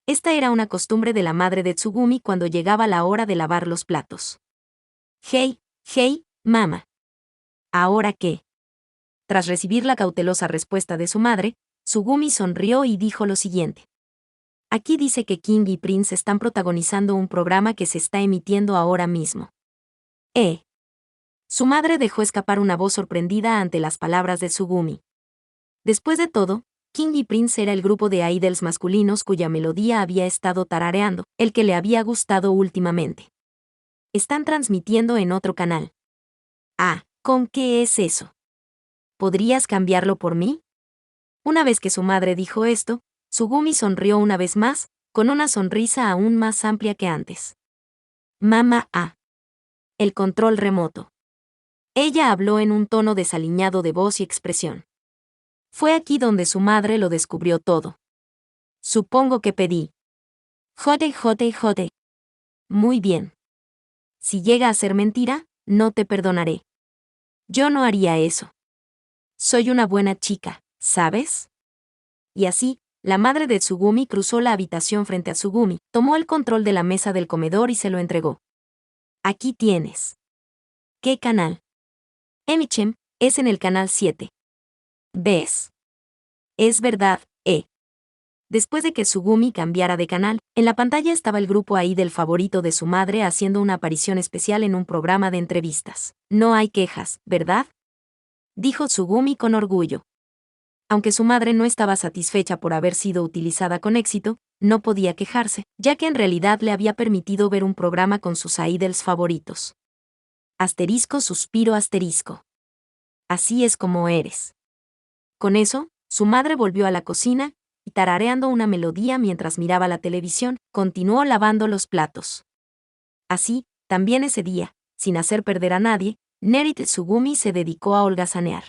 Esta era una costumbre de la madre de Tsugumi cuando llegaba la hora de lavar los platos. Hey, mamá. ¿Ahora qué? Tras recibir la cautelosa respuesta de su madre, Tsugumi sonrió y dijo lo siguiente. Aquí dice que King y Prince están protagonizando un programa que se está emitiendo ahora mismo. Su madre dejó escapar una voz sorprendida ante las palabras de Tsugumi. Después de todo, King y Prince era el grupo de idols masculinos cuya melodía había estado tarareando, el que le había gustado últimamente. Están transmitiendo en otro canal. ¿Con qué es eso? ¿Podrías cambiarlo por mí? Una vez que su madre dijo esto, Tsugumi sonrió una vez más, con una sonrisa aún más amplia que antes. Mamá. El control remoto. Ella habló en un tono desaliñado de voz y expresión. Fue aquí donde su madre lo descubrió todo. Supongo que pedí. Jote. Muy bien. Si llega a ser mentira, no te perdonaré. Yo no haría eso. Soy una buena chica, ¿sabes? Y así, la madre de Tsugumi cruzó la habitación frente a Tsugumi, tomó el control de la mesa del comedor y se lo entregó. Aquí tienes. ¿Qué canal? Emichem, es en el canal 7. ¿Ves? Es verdad, Después de que Sugumi cambiara de canal, en la pantalla estaba el grupo ahí del favorito de su madre haciendo una aparición especial en un programa de entrevistas. No hay quejas, ¿verdad? Dijo Sugumi con orgullo. Aunque su madre no estaba satisfecha por haber sido utilizada con éxito, no podía quejarse, ya que en realidad le había permitido ver un programa con sus idols favoritos. Asterisco suspiro asterisco. Así es como eres. Con eso, su madre volvió a la cocina, y tarareando una melodía mientras miraba la televisión, continuó lavando los platos. Así, también ese día, sin hacer perder a nadie, Nerit Tsugumi se dedicó a holgazanear.